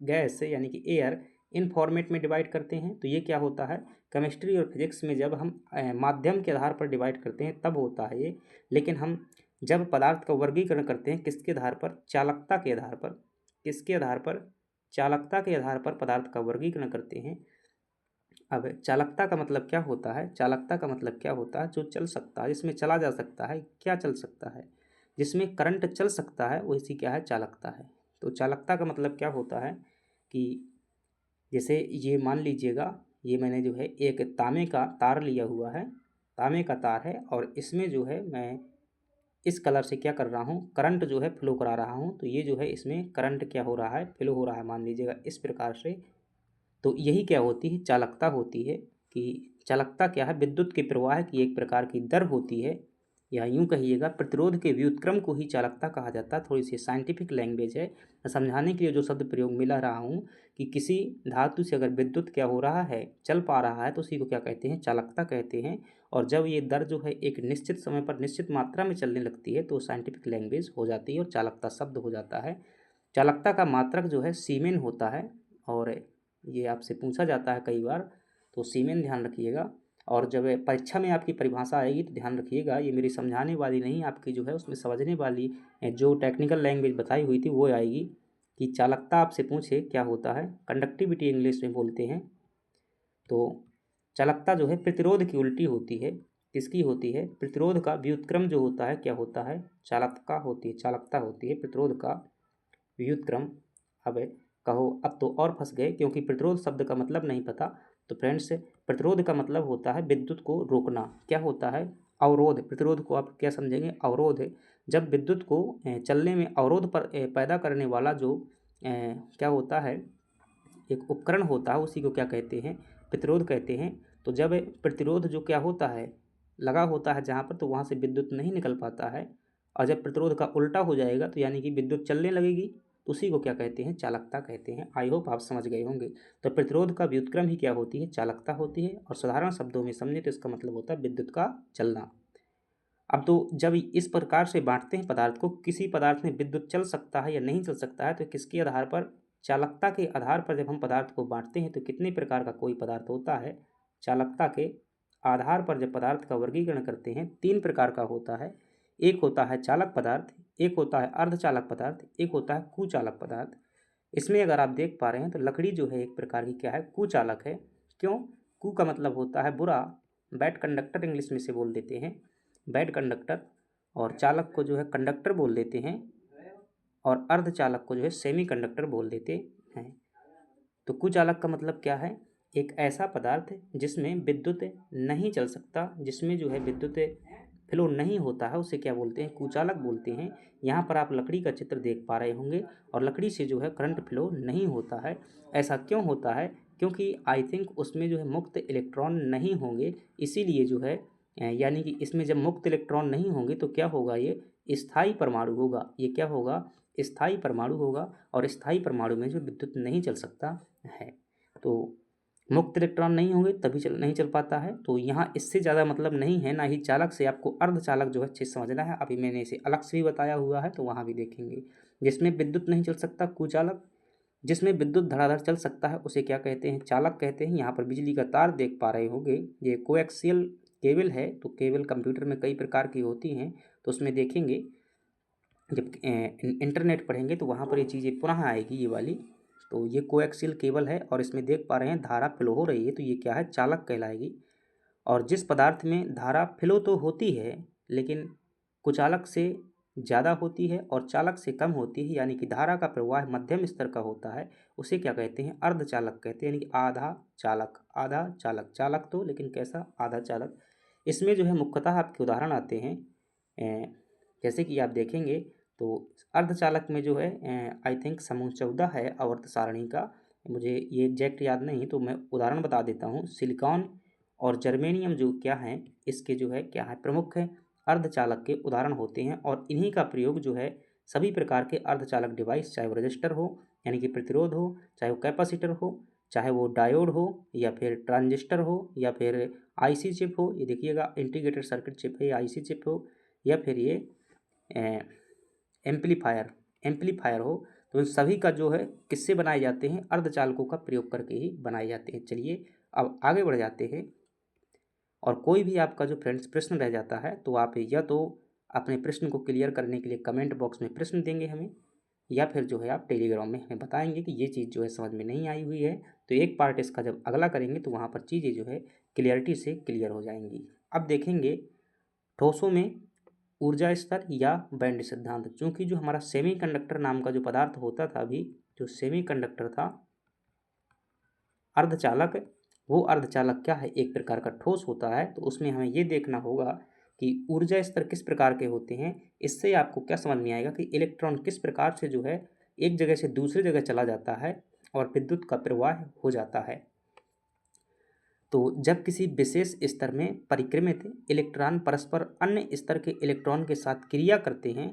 गैस यानी कि एयर, इन फॉर्मेट में डिवाइड करते हैं। तो ये क्या होता है, केमिस्ट्री और फिजिक्स में जब हम माध्यम के आधार पर डिवाइड करते हैं तब होता है ये। लेकिन हम जब पदार्थ का वर्गीकरण करते हैं किसके आधार पर, चालकता के आधार पर, किसके आधार पर, चालकता के आधार पर पदार्थ का वर्गीकरण करते हैं। अब चालकता का मतलब क्या होता है, चालकता का मतलब क्या होता है, जो चल सकता है, जिसमें चला जा सकता है, क्या चल सकता है, जिसमें करंट चल सकता है वैसी क्या है, चालकता है। तो चालकता का मतलब क्या होता है कि जैसे ये मान लीजिएगा, ये मैंने जो है एक तांबे का तार लिया हुआ है, तांबे का तार है, और इसमें जो है मैं इस कलर से क्या कर रहा हूँ, करंट जो है फ्लो करा रहा हूँ। तो ये जो है इसमें करंट क्या हो रहा है, फ्लो हो रहा है, मान लीजिएगा इस प्रकार से। तो यही क्या होती है, चालकता होती है। कि चालकता क्या है, विद्युत के प्रवाह की एक प्रकार की दर होती है, या यूँ कहिएगा प्रतिरोध के व्युत्क्रम को ही चालकता कहा जाता है। थोड़ी सी साइंटिफिक लैंग्वेज है, समझाने के लिए जो शब्द प्रयोग मिला रहा हूँ कि किसी धातु से अगर विद्युत क्या हो रहा है, चल पा रहा है, तो उसी को क्या कहते हैं, चालकता कहते हैं। और जब ये दर जो है एक निश्चित समय पर निश्चित मात्रा में चलने लगती है तो साइंटिफिक लैंग्वेज हो जाती है और चालकता शब्द हो जाता है। चालकता का मात्रक जो है सीमेन होता है, और ये आपसे पूछा जाता है कई बार, तो सीमेन ध्यान रखिएगा। और जब परीक्षा में आपकी परिभाषा आएगी तो ध्यान रखिएगा, ये मेरी समझाने वाली नहीं, आपकी जो है उसमें समझने वाली जो टेक्निकल लैंग्वेज बताई हुई थी वो आएगी। कि चालकता आपसे पूछे क्या होता है, कंडक्टिविटी इंग्लिश में बोलते हैं। तो चालकता जो है प्रतिरोध की उल्टी होती है। किसकी होती है, प्रतिरोध का व्युत्क्रम जो होता है क्या होता है, चालकता होती है, चालकता होती है प्रतिरोध का व्युत्क्रम। अब कहो, अब तो और फंस गए क्योंकि प्रतिरोध शब्द का मतलब नहीं पता। तो फ्रेंड्स, प्रतिरोध का मतलब होता है विद्युत को रोकना। क्या होता है, अवरोध। प्रतिरोध को आप क्या समझेंगे, अवरोध है। जब विद्युत को चलने में अवरोध पर पैदा करने वाला जो क्या होता है, एक उपकरण होता है, उसी को क्या कहते हैं, प्रतिरोध कहते हैं। तो जब प्रतिरोध जो क्या होता है, लगा होता है जहाँ पर, तो वहाँ से विद्युत नहीं निकल पाता है। और जब प्रतिरोध का उल्टा हो जाएगा तो यानी कि विद्युत चलने लगेगी, तो उसी को क्या कहते हैं, चालकता कहते हैं। आई होप आप समझ गए होंगे। तो प्रतिरोध का व्युत्क्रम ही क्या होती है, चालकता होती है। और साधारण शब्दों में समझे तो इसका मतलब होता है विद्युत का चलना। अब तो जब इस प्रकार से बांटते हैं पदार्थ को, किसी पदार्थ में विद्युत चल सकता है या नहीं चल सकता है, तो किसके आधार पर, चालकता के आधार पर जब हम पदार्थ को बांटते हैं तो कितने प्रकार का कोई पदार्थ होता है, चालकता के आधार पर जब पदार्थ का वर्गीकरण करते हैं 3 प्रकार का होता है। एक होता है चालक पदार्थ, एक होता है अर्धचालक पदार्थ, एक होता है कुचालक पदार्थ। इसमें अगर आप देख पा रहे हैं तो लकड़ी जो है एक प्रकार की क्या है, कुचालक है। क्यों, कु का मतलब होता है बुरा, बैड कंडक्टर इंग्लिश में से बोल देते हैं, बैड कंडक्टर। और चालक को जो है कंडक्टर बोल देते हैं, और अर्धचालक को जो है सेमी कंडक्टर बोल देते हैं। तो कुचालक का मतलब क्या है, एक ऐसा पदार्थ जिसमें विद्युत नहीं चल सकता, जिसमें जो है विद्युत फ्लो नहीं होता है, उसे क्या बोलते हैं, कुचालक बोलते हैं। यहाँ पर आप लकड़ी का चित्र देख पा रहे होंगे, और लकड़ी से जो है करंट फ्लो नहीं होता है। ऐसा क्यों होता है, क्योंकि आई थिंक उसमें जो है मुक्त इलेक्ट्रॉन नहीं होंगे, इसीलिए जो है यानी कि इसमें जब मुक्त इलेक्ट्रॉन नहीं होंगे तो क्या होगा, ये स्थायी परमाणु होगा। ये क्या होगा, स्थायी परमाणु होगा, और स्थायी परमाणु में जो विद्युत नहीं चल सकता है। तो मुक्त इलेक्ट्रॉन नहीं होंगे तभी नहीं चल पाता है। तो यहाँ इससे ज़्यादा मतलब नहीं है, ना ही चालक से। आपको अर्धचालक जो है अच्छे से समझना है, अभी मैंने इसे अलग से भी बताया हुआ है तो वहाँ भी देखेंगे। जिसमें विद्युत नहीं चल सकता कुचालक, जिसमें विद्युत धड़ाधड़ चल सकता है उसे क्या कहते हैं, चालक कहते हैं। यहाँ पर बिजली का तार देख पा रहे होंगे, ये कोएक्सियल केबल है। तो केबल कंप्यूटर में कई प्रकार की होती हैं, तो उसमें देखेंगे जब इंटरनेट पढ़ेंगे तो वहाँ पर ये चीज़ें पुनः आएगी ये वाली। तो ये कोएक्सियल केबल है और इसमें देख पा रहे हैं धारा फ्लो हो रही है, तो ये क्या है, चालक कहलाएगी। और जिस पदार्थ में धारा फ्लो तो होती है लेकिन कुचालक से ज़्यादा होती है और चालक से कम होती है, यानी कि धारा का प्रवाह मध्यम स्तर का होता है, उसे क्या कहते हैं, अर्धचालक कहते हैं, यानी कि आधा चालक। आधा चालक, चालक तो लेकिन कैसा, आधा चालक। इसमें जो है मुख्यतः आपके उदाहरण आते हैं, जैसे कि आप देखेंगे तो अर्धचालक में जो है आई थिंक समूह 14 है आवर्त सारणी का, मुझे ये एग्जैक्ट याद नहीं, तो मैं उदाहरण बता देता हूँ। सिलिकॉन और जर्मेनियम जो क्या हैं, इसके जो है क्या है, प्रमुख है अर्धचालक के उदाहरण होते हैं। और इन्हीं का प्रयोग जो है सभी प्रकार के अर्धचालक डिवाइस, चाहे वो रजिस्टर हो यानी कि प्रतिरोध हो, चाहे वो कैपेसिटर हो, चाहे वो डायोड हो, या फिर ट्रांजिस्टर हो, या फिर आईसी चिप हो, ये देखिएगा इंटीग्रेटेड सर्किट चिप है, आईसी चिप हो, या फिर ये एम्पलीफायर हो, तो इन सभी का जो है किससे बनाए जाते हैं, अर्धचालकों का प्रयोग करके ही बनाए जाते हैं। चलिए अब आगे बढ़ जाते हैं। और कोई भी आपका जो फ्रेंड्स प्रश्न रह जाता है तो आप या तो अपने प्रश्न को क्लियर करने के लिए कमेंट बॉक्स में प्रश्न देंगे हमें, या फिर जो है आप टेलीग्राम में हमें बताएंगे कि ये चीज़ जो है समझ में नहीं आई हुई है, तो एक पार्ट इसका जब अगला करेंगे तो वहाँ पर चीज़ें जो है क्लियरिटी से क्लियर हो जाएंगी। अब देखेंगे ठोसों में ऊर्जा स्तर या बैंड सिद्धांत। चूँकि जो हमारा सेमीकंडक्टर नाम का जो पदार्थ होता था, अभी जो सेमीकंडक्टर था अर्धचालक, वो अर्धचालक क्या है, एक प्रकार का ठोस होता है। तो उसमें हमें ये देखना होगा कि ऊर्जा स्तर किस प्रकार के होते हैं। इससे आपको क्या समझ में आएगा कि इलेक्ट्रॉन किस प्रकार से जो है एक जगह से दूसरी जगह चला जाता है और विद्युत का प्रवाह हो जाता है। तो जब किसी विशेष स्तर में परिक्रमित इलेक्ट्रॉन परस्पर अन्य स्तर के इलेक्ट्रॉन के साथ क्रिया करते हैं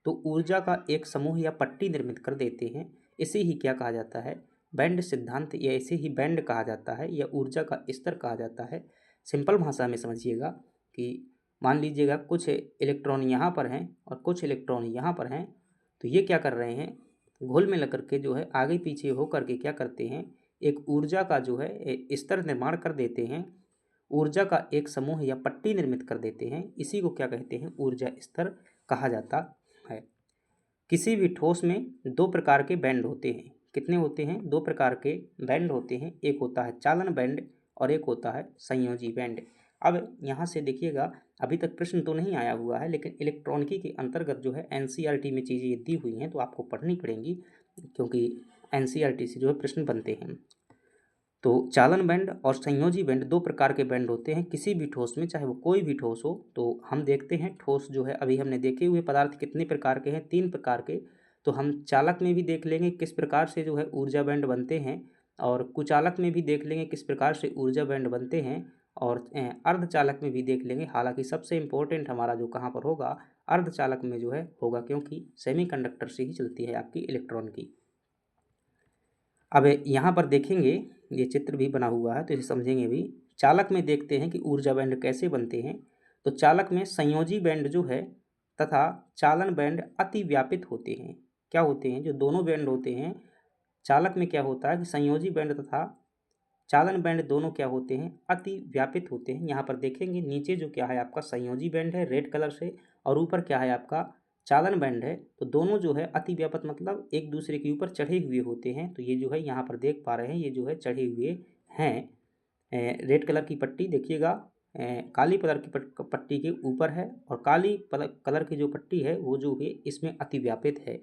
तो ऊर्जा का एक समूह या पट्टी निर्मित कर देते हैं। इसे ही क्या कहा जाता है, बैंड सिद्धांत, या इसे ही बैंड कहा जाता है, या ऊर्जा का स्तर कहा जाता है। सिंपल भाषा में समझिएगा कि मान लीजिएगा कुछ इलेक्ट्रॉन यहाँ पर हैं और कुछ इलेक्ट्रॉन यहाँ पर हैं, तो ये क्या कर रहे हैं, घुल मिल करके जो है आगे पीछे हो करके क्या करते हैं, एक ऊर्जा का जो है स्तर निर्माण कर देते हैं, ऊर्जा का एक समूह या पट्टी निर्मित कर देते हैं। इसी को क्या कहते हैं, ऊर्जा स्तर कहा जाता है। किसी भी ठोस में दो प्रकार के बैंड होते हैं। कितने होते हैं, दो प्रकार के बैंड होते हैं। एक होता है चालन बैंड और एक होता है संयोजी बैंड। अब यहाँ से देखिएगा, अभी तक प्रश्न तो नहीं आया हुआ है, लेकिन इलेक्ट्रॉनिकी के अंतर्गत जो है एनसीईआरटी में चीज़ें दी हुई हैं तो आपको पढ़नी पड़ेंगी, क्योंकि एनसीईआरटी से जो है प्रश्न बनते हैं। तो चालन बैंड और संयोजी बैंड दो प्रकार के बैंड होते हैं किसी भी ठोस में, चाहे वो कोई भी ठोस हो। तो हम देखते हैं ठोस जो है, अभी हमने देखे हुए पदार्थ कितने प्रकार के हैं, 3 प्रकार के। तो हम चालक में भी देख लेंगे किस प्रकार से जो है ऊर्जा बैंड बनते हैं, और कुचालक में भी देख लेंगे किस प्रकार से ऊर्जा बैंड बनते हैं, और अर्धचालक में भी देख लेंगे। हालांकि सबसे इम्पोर्टेंट हमारा जो कहाँ पर होगा, अर्धचालक में जो है होगा, क्योंकि सेमीकंडक्टर से ही चलती है आपकी इलेक्ट्रॉन की। अब यहाँ पर देखेंगे, ये चित्र भी बना हुआ है तो इसे समझेंगे भी। चालक में देखते हैं कि ऊर्जा बैंड कैसे बनते हैं। तो चालक में संयोजी बैंड जो है तथा चालन बैंड अति व्यापित होते हैं। क्या होते हैं, जो दोनों बैंड होते हैं चालक में, क्या होता है कि संयोजी बैंड तथा चालन बैंड दोनों क्या होते हैं, अति व्यापित होते हैं। यहाँ पर देखेंगे नीचे जो क्या है आपका संयोजी बैंड है रेड कलर से, और ऊपर क्या है आपका चालन बैंड है। तो दोनों जो है अति व्यापक मतलब एक दूसरे के ऊपर चढ़े हुए होते हैं। तो ये जो है यहाँ पर देख पा रहे हैं, ये जो है चढ़े हुए हैं। रेड कलर की पट्टी देखिएगा काली कलर की पट्टी के ऊपर है, और काली कलर की जो पट्टी है वो जो है इसमें अति व्यापित है।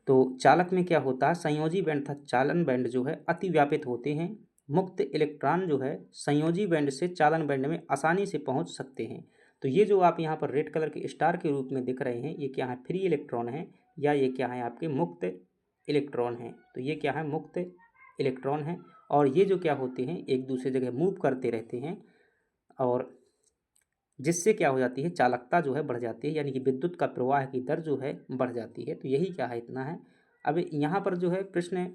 तो चालक में क्या होता है, संयोजी बैंड तथा चालन बैंड जो है अति व्यापित होते हैं। मुक्त इलेक्ट्रॉन जो है संयोजी बैंड से चालन बैंड में आसानी से पहुंच सकते हैं। तो ये जो आप यहाँ पर रेड कलर के स्टार के रूप में दिख रहे हैं, ये क्या है, फ्री इलेक्ट्रॉन है, या ये क्या है आपके मुक्त इलेक्ट्रॉन हैं। तो ये क्या है, मुक्त इलेक्ट्रॉन है। और ये जो क्या होते हैं एक दूसरे जगह मूव करते रहते हैं, और जिससे क्या हो जाती है, चालकता जो है बढ़ जाती है, यानी कि विद्युत का प्रवाह की दर जो है बढ़ जाती है। तो यही क्या है, इतना है। अब यहाँ पर जो है प्रश्न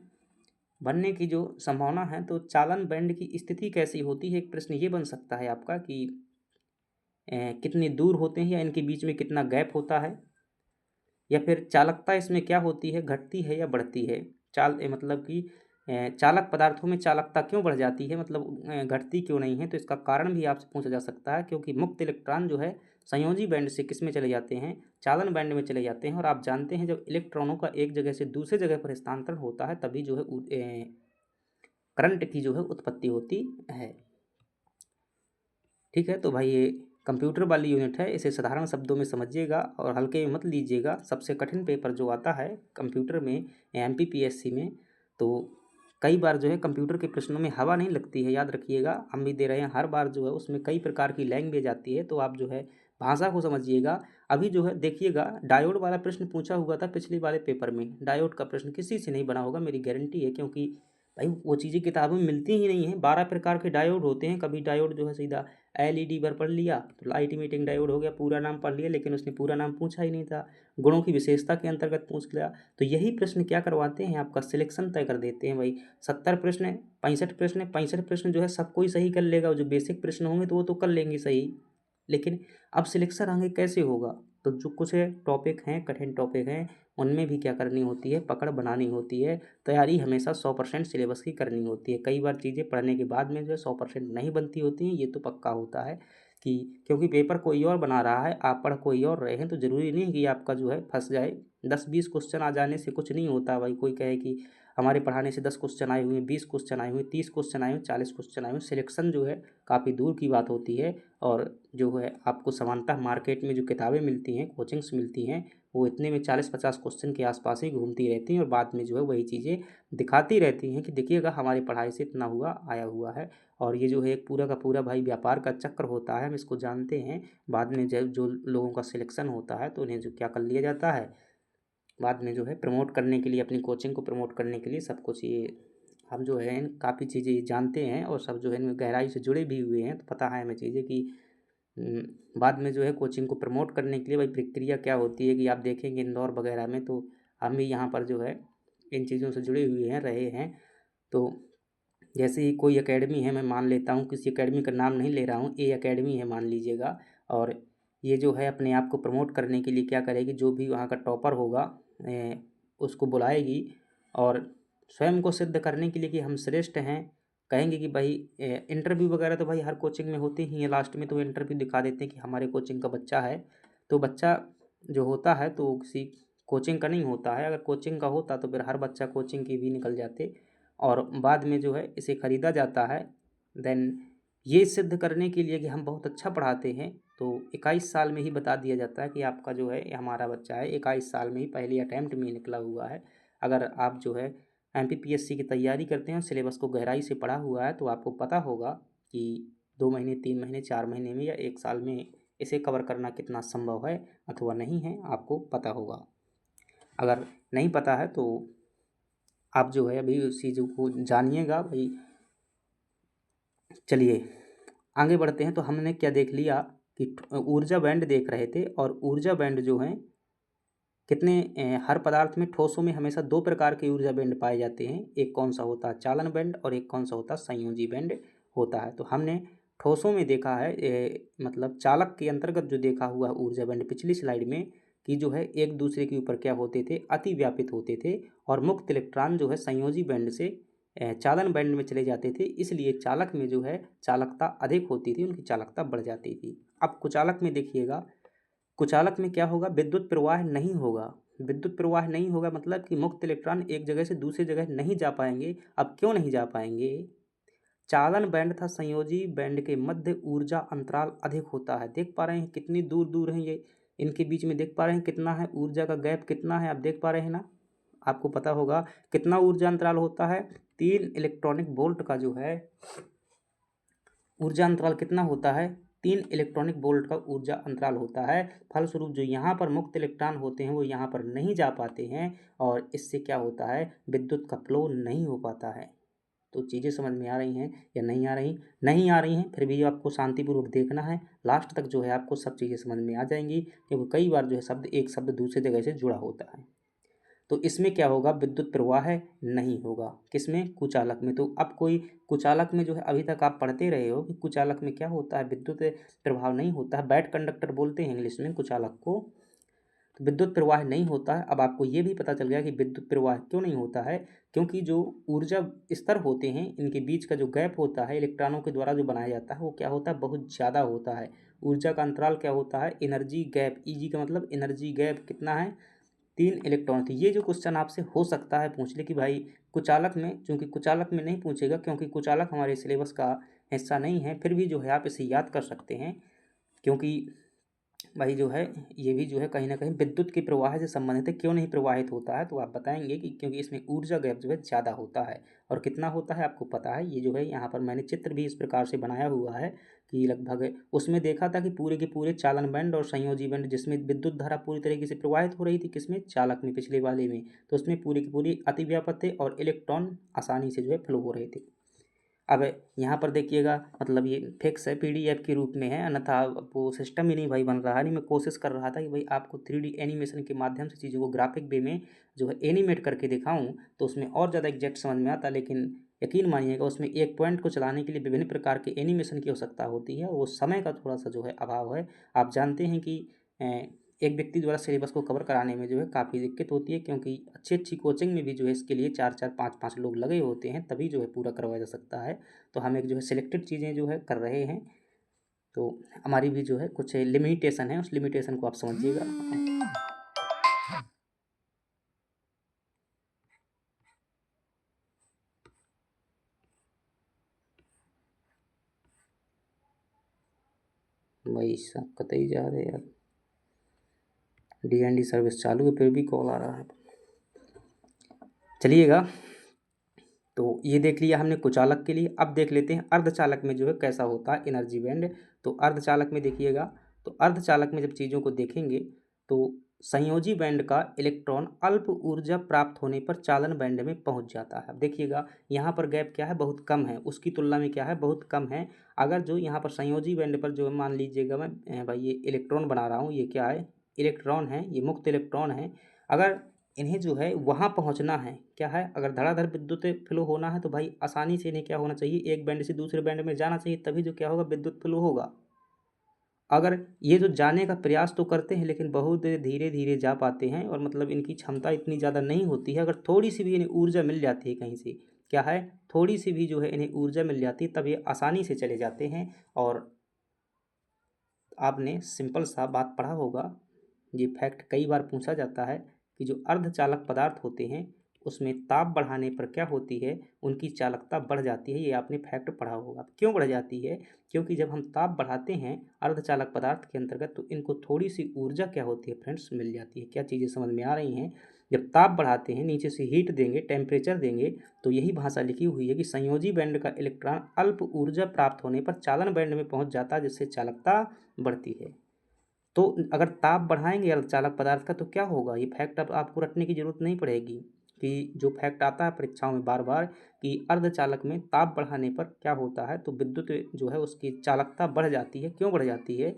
बनने की जो संभावना है, तो चालन बैंड की स्थिति कैसी होती है, एक प्रश्न ये बन सकता है आपका कि कितने दूर होते हैं, या इनके बीच में कितना गैप होता है, या फिर चालकता इसमें क्या होती है, घटती है या बढ़ती है। मतलब कि चालक पदार्थों में चालकता क्यों बढ़ जाती है, मतलब घटती क्यों नहीं है, तो इसका कारण भी आपसे पूछा जा सकता है। क्योंकि मुक्त इलेक्ट्रॉन जो है संयोजी बैंड से किस में चले जाते हैं, चालन बैंड में चले जाते हैं। और आप जानते हैं जब इलेक्ट्रॉनों का एक जगह से दूसरे जगह पर हस्तांतरण होता है तभी जो है करंट की जो है उत्पत्ति होती है। ठीक है, तो भाई ये कंप्यूटर वाली यूनिट है, इसे साधारण शब्दों में समझिएगा और हल्के में मत लीजिएगा। सबसे कठिन पेपर जो आता है कंप्यूटर में एमपीपीएससी में, तो कई बार जो है कंप्यूटर के प्रश्नों में हवा नहीं लगती है, याद रखिएगा। हम भी दे रहे हैं, हर बार जो है उसमें कई प्रकार की लैंग्वेज आती है, तो आप जो है भाषा को समझिएगा। अभी जो है देखिएगा, डायोड वाला प्रश्न पूछा हुआ था पिछले वाले पेपर में। डायोड का प्रश्न किसी से नहीं बना होगा, मेरी गारंटी है, क्योंकि भाई वो चीज़ें किताबों में मिलती ही नहीं है। 12 प्रकार के डायोड होते हैं। कभी डायोड जो है सीधा एलईडी पर पढ़ लिया तो लाइट इमिटिंग डायोड हो गया, पूरा नाम पढ़ लिया, लेकिन उसने पूरा नाम पूछा ही नहीं था, गुणों की विशेषता के अंतर्गत पूछ लिया। तो यही प्रश्न क्या करवाते हैं, आपका सिलेक्शन तय कर देते हैं। भाई 70 प्रश्न है, 65 प्रश्न जो है सब कोई सही कर लेगा, जो बेसिक प्रश्न होंगे तो वो तो कर लेंगे सही, लेकिन अब सिलेक्शन आगे कैसे होगा। तो जो कुछ टॉपिक हैं, कठिन टॉपिक हैं, उनमें भी क्या करनी होती है, पकड़ बनानी होती है। तैयारी हमेशा 100% सिलेबस की करनी होती है। कई बार चीज़ें पढ़ने के बाद में जो है 100% नहीं बनती होती हैं, ये तो पक्का होता है कि क्योंकि पेपर कोई और बना रहा है, आप पढ़ कोई और रहे हैं, तो ज़रूरी नहीं है कि आपका जो है फंस जाए। 10-20 क्वेश्चन आ जाने से कुछ नहीं होता। भाई कोई कहे कि हमारे पढ़ाने से 10 क्वेश्चन आए हुए हैं, 20 क्वेश्चन आए हुए हैं, 30 क्वेश्चन आए हुए हैं, 40 क्वेश्चन आए हुए हैं, सिलेक्शन जो है काफ़ी दूर की बात होती है। और जो है आपको समानतः मार्केट में जो किताबें मिलती हैं, कोचिंग्स मिलती हैं, वो इतने में 40-50 क्वेश्चन के आसपास ही घूमती रहती हैं और बाद में जो है वही चीज़ें दिखाती रहती हैं कि देखिएगा हमारी पढ़ाई से इतना हुआ आया हुआ है। और ये जो है एक पूरा का पूरा भाई व्यापार का चक्र होता है, हम इसको जानते हैं। बाद में जब जो लोगों का सिलेक्शन होता है तो उन्हें जो क्या कर लिया जाता है, बाद में जो है प्रमोट करने के लिए, अपनी कोचिंग को प्रमोट करने के लिए सब कुछ ये हम जो है काफ़ी चीज़ें जानते हैं और सब जो है इनमें गहराई से जुड़े भी हुए हैं। तो पता है हमें चीज़ें कि बाद में जो है कोचिंग को प्रमोट करने के लिए भाई प्रक्रिया क्या होती है कि आप देखेंगे इंदौर वगैरह में, तो हम भी यहाँ पर जो है इन चीज़ों से जुड़े हुए हैं, रहे हैं। तो जैसे ही कोई एकेडमी है, मैं मान लेता हूँ, किसी एकेडमी का नाम नहीं ले रहा हूँ, ए एकेडमी है मान लीजिएगा, और ये जो है अपने आप को प्रमोट करने के लिए क्या करेगी, जो भी वहाँ का टॉपर होगा उसको बुलाएगी और स्वयं को सिद्ध करने के लिए कि हम श्रेष्ठ हैं, कहेंगे कि भाई इंटरव्यू वगैरह तो भाई हर कोचिंग में होते ही हैं। लास्ट में तो इंटरव्यू दिखा देते हैं कि हमारे कोचिंग का बच्चा है। तो बच्चा जो होता है तो किसी कोचिंग का नहीं होता है। अगर कोचिंग का होता तो फिर हर बच्चा कोचिंग की भी निकल जाते और बाद में जो है इसे ख़रीदा जाता है। देन ये सिद्ध करने के लिए कि हम बहुत अच्छा पढ़ाते हैं, तो 21 साल में ही बता दिया जाता है कि आपका जो है ये हमारा बच्चा है, 21 साल में ही पहली अटैम्प्ट में ही निकला हुआ है। अगर आप जो है एमपीपीएससी की तैयारी करते हैं और सिलेबस को गहराई से पढ़ा हुआ है तो आपको पता होगा कि 2 महीने, 3 महीने, 4 महीने में या 1 साल में इसे कवर करना कितना संभव है अथवा नहीं है, आपको पता होगा। अगर नहीं पता है तो आप जो है अभी उस चीज़ों को जानिएगा भाई। चलिए आगे बढ़ते हैं। तो हमने क्या देख लिया कि ऊर्जा बैंड देख रहे थे, और ऊर्जा बैंड जो हैं कितने हर पदार्थ में, ठोसों में हमेशा 2 प्रकार के ऊर्जा बैंड पाए जाते हैं। एक कौन सा होता है, चालन बैंड, और एक कौन सा होता है, संयोजी बैंड होता है। तो हमने ठोसों में देखा है मतलब चालक के अंतर्गत जो देखा हुआ है ऊर्जा बैंड पिछली स्लाइड में, कि जो है एक दूसरे के ऊपर क्या होते थे, अति व्यापित होते थे। और मुक्त इलेक्ट्रॉन जो है संयोजी बैंड से चालन बैंड में चले जाते थे, इसलिए चालक में जो है चालकता अधिक होती थी, उनकी चालकता बढ़ जाती थी। अब कुचालक में देखिएगा, कुचालक में क्या होगा, विद्युत प्रवाह नहीं होगा। विद्युत प्रवाह नहीं होगा मतलब कि मुक्त इलेक्ट्रॉन एक जगह से दूसरी जगह नहीं जा पाएंगे। अब क्यों नहीं जा पाएंगे, चालन बैंड था संयोजी बैंड के मध्य ऊर्जा अंतराल अधिक होता है। देख पा रहे हैं कितनी दूर दूर हैं ये, इनके बीच में देख पा रहे हैं कितना है ऊर्जा का गैप, कितना है आप देख पा रहे हैं ना। आपको पता होगा कितना ऊर्जा अंतराल होता है, 3 इलेक्ट्रॉनिक वोल्ट का जो है ऊर्जा अंतराल कितना होता है, 3 इलेक्ट्रॉनिक वोल्ट का ऊर्जा अंतराल होता है। फलस्वरूप जो यहाँ पर मुक्त इलेक्ट्रॉन होते हैं वो यहाँ पर नहीं जा पाते हैं, और इससे क्या होता है, विद्युत का फ्लो नहीं हो पाता है। तो चीज़ें समझ में आ रही हैं या नहीं आ रही, नहीं आ रही हैं फिर भी आपको शांतिपूर्वक देखना है, लास्ट तक जो है आपको सब चीज़ें समझ में आ जाएंगी, क्योंकि कई बार जो है शब्द एक शब्द दूसरे जगह से जुड़ा होता है। तो इसमें क्या होगा, विद्युत प्रवाह नहीं होगा, किसमें, कुचालक में। तो अब कोई कुचालक में जो है अभी तक आप पढ़ते रहे हो कि कुचालक में क्या होता है, विद्युत प्रभाव नहीं होता है, बैड कंडक्टर बोलते हैं इंग्लिश में कुचालक को। तो विद्युत प्रवाह नहीं होता है। अब आपको ये भी पता चल गया कि विद्युत प्रवाह क्यों नहीं होता है, क्योंकि जो ऊर्जा स्तर होते हैं इनके बीच का जो गैप होता है इलेक्ट्रॉनों के द्वारा जो बनाया जाता है वो क्या होता है, बहुत ज़्यादा होता है। ऊर्जा का अंतराल क्या होता है, एनर्जी गैप, ईजी का मतलब एनर्जी गैप कितना है, 3 इलेक्ट्रॉन। तो ये जो क्वेश्चन आपसे हो सकता है पूछ ले कि भाई कुचालक में, चूंकि कुचालक में नहीं पूछेगा क्योंकि कुचालक हमारे सिलेबस का हिस्सा नहीं है, फिर भी जो है आप इसे याद कर सकते हैं, क्योंकि भाई जो है ये भी जो है कहीं ना कहीं विद्युत के प्रवाह से संबंधित है। क्यों नहीं प्रवाहित होता है तो आप बताएंगे कि क्योंकि इसमें ऊर्जा गैप जो है ज़्यादा होता है। और कितना होता है आपको पता है, ये जो है यहाँ पर मैंने चित्र भी इस प्रकार से बनाया हुआ है कि लगभग उसमें देखा था कि पूरे के पूरे चालन बैंड और संयोजी बैंड जिसमें विद्युत धारा पूरी तरीके से प्रवाहित हो रही थी, किसमें, चालक में, पिछले वाले में, तो उसमें पूरी की पूरी अतिव्यापक थे और इलेक्ट्रॉन आसानी से जो है फ्लो हो रहे थे। अब यहाँ पर देखिएगा, मतलब ये फिक्स है, पीडीएफ के रूप में है, अन्यथा वो सिस्टम ही नहीं भाई बन रहा है। नहीं, मैं कोशिश कर रहा था कि भाई आपको 3D एनिमेशन के माध्यम से चीज़ों को ग्राफिक वे में जो है एनिमेट करके दिखाऊं तो उसमें और ज़्यादा एग्जैक्ट समझ में आता, लेकिन यकीन मानिएगा उसमें एक पॉइंट को चलाने के लिए विभिन्न प्रकार के एनिमेशन की आवश्यकता होती है और वो समय का थोड़ा सा जो है अभाव है। आप जानते हैं कि एक व्यक्ति द्वारा सिलेबस को कवर कराने में जो है काफ़ी दिक्कत होती है, क्योंकि अच्छी अच्छी कोचिंग में भी जो है इसके लिए 4-4 5-5 लोग लगे होते हैं, तभी जो है पूरा करवाया जा सकता है। तो हम एक जो है सिलेक्टेड चीज़ें जो है कर रहे हैं, तो हमारी भी जो है कुछ लिमिटेशन है, उस लिमिटेशन को आप समझिएगा। भाई साहब कतई जा रहे यार, DND सर्विस चालू है फिर भी कॉल आ रहा है। चलिएगा, तो ये देख लिया हमने कुचालक के लिए। अब देख लेते हैं अर्धचालक में जो है कैसा होता है एनर्जी बैंड। तो अर्धचालक में देखिएगा, तो अर्धचालक में जब चीज़ों को देखेंगे तो संयोजी बैंड का इलेक्ट्रॉन अल्प ऊर्जा प्राप्त होने पर चालन बैंड में पहुंच जाता है। अब देखिएगा यहाँ पर गैप क्या है, बहुत कम है, उसकी तुलना में क्या है, बहुत कम है। अगर जो यहाँ पर संयोजी बैंड पर जो मान लीजिएगा मैं भाई ये इलेक्ट्रॉन बना रहा हूँ, ये क्या है, इलेक्ट्रॉन है, ये मुक्त इलेक्ट्रॉन है। अगर इन्हें जो है वहाँ पहुँचना है, क्या है, अगर धड़ाधड़ विद्युत फ्लो होना है तो भाई आसानी से इन्हें क्या होना चाहिए, एक बैंड से दूसरे बैंड में जाना चाहिए, तभी जो क्या होगा, विद्युत फ्लो होगा। अगर ये जो जाने का प्रयास तो करते हैं लेकिन बहुत धीरे धीरे जा पाते हैं, और मतलब इनकी क्षमता इतनी ज़्यादा नहीं होती है। अगर थोड़ी सी भी इन्हें ऊर्जा मिल जाती है कहीं से, क्या है, थोड़ी सी भी जो है इन्हें ऊर्जा मिल जाती है, तब ये आसानी से चले जाते हैं। और आपने सिंपल सा बात पढ़ा होगा, ये फैक्ट कई बार पूछा जाता है कि जो अर्धचालक पदार्थ होते हैं उसमें ताप बढ़ाने पर क्या होती है, उनकी चालकता बढ़ जाती है। ये आपने फैक्ट पढ़ा होगा। क्यों बढ़ जाती है, क्योंकि जब हम ताप बढ़ाते हैं अर्धचालक पदार्थ के अंतर्गत तो इनको थोड़ी सी ऊर्जा क्या होती है फ्रेंड्स, मिल जाती है। क्या चीज़ें समझ में आ रही हैं, जब ताप बढ़ाते हैं, नीचे से हीट देंगे, टेम्परेचर देंगे, तो यही भाषा लिखी हुई है कि संयोजी बैंड का इलेक्ट्रॉन अल्प ऊर्जा प्राप्त होने पर चालन बैंड में पहुंच जाता है, जिससे चालकता बढ़ती है। तो अगर ताप बढ़ाएंगे अर्धचालक पदार्थ का तो क्या होगा, ये फैक्ट अब आपको रटने की जरूरत नहीं पड़ेगी, कि जो फैक्ट आता है परीक्षाओं में बार बार कि अर्धचालक में ताप बढ़ाने पर क्या होता है, तो विद्युत जो है उसकी चालकता बढ़ जाती है। क्यों बढ़ जाती है,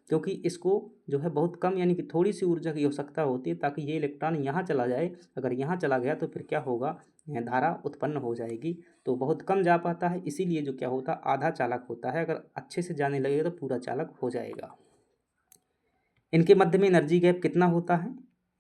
क्योंकि इसको जो है बहुत कम यानी कि थोड़ी सी ऊर्जा की आवश्यकता होती है ताकि ये इलेक्ट्रॉन यहाँ चला जाए। अगर यहाँ चला गया तो फिर क्या होगा, धारा उत्पन्न हो जाएगी, तो बहुत कम जा पाता है। इसीलिए जो क्या होता है, आधा चालक होता है, अगर अच्छे से जाने लगेगा तो पूरा चालक हो जाएगा। इनके मध्य में एनर्जी गैप कितना होता है,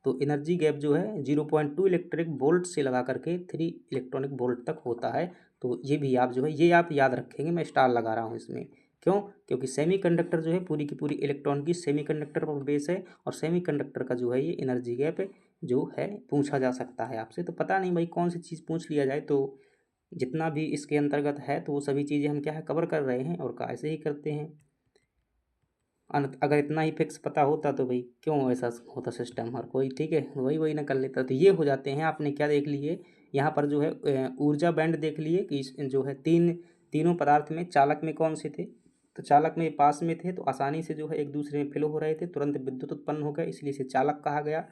तो एनर्जी गैप जो है 0.2 इलेक्ट्रिक वोल्ट से लगा करके 3 इलेक्ट्रॉनिक वोल्ट तक होता है। तो ये भी आप जो है ये आप याद रखेंगे, मैं स्टार लगा रहा हूँ इसमें। क्यों, क्योंकि सेमीकंडक्टर जो है पूरी की पूरी इलेक्ट्रॉन की सेमीकंडक्टर पर बेस है, और सेमीकंडक्टर का जो है ये एनर्जी गैप जो है पूछा जा सकता है आपसे। तो पता नहीं भाई कौन सी चीज़ पूछ लिया जाए, तो जितना भी इसके अंतर्गत है तो वो सभी चीज़ें हम क्या है कवर कर रहे हैं और कैसे ही करते हैं। अगर इतना ही फिक्स पता होता तो भाई क्यों ऐसा होता सिस्टम, हर कोई ठीक है वही वही ना कर लेता। तो ये हो जाते हैं, आपने क्या देख लिए यहाँ पर जो है ऊर्जा बैंड देख लिए कि जो है तीनों पदार्थ में चालक में कौन से थे, तो चालक में पास में थे तो आसानी से जो है एक दूसरे में फ्लो हो रहे थे, तुरंत विद्युत उत्पन्न हो गया, इसलिए इसे चालक कहा गया।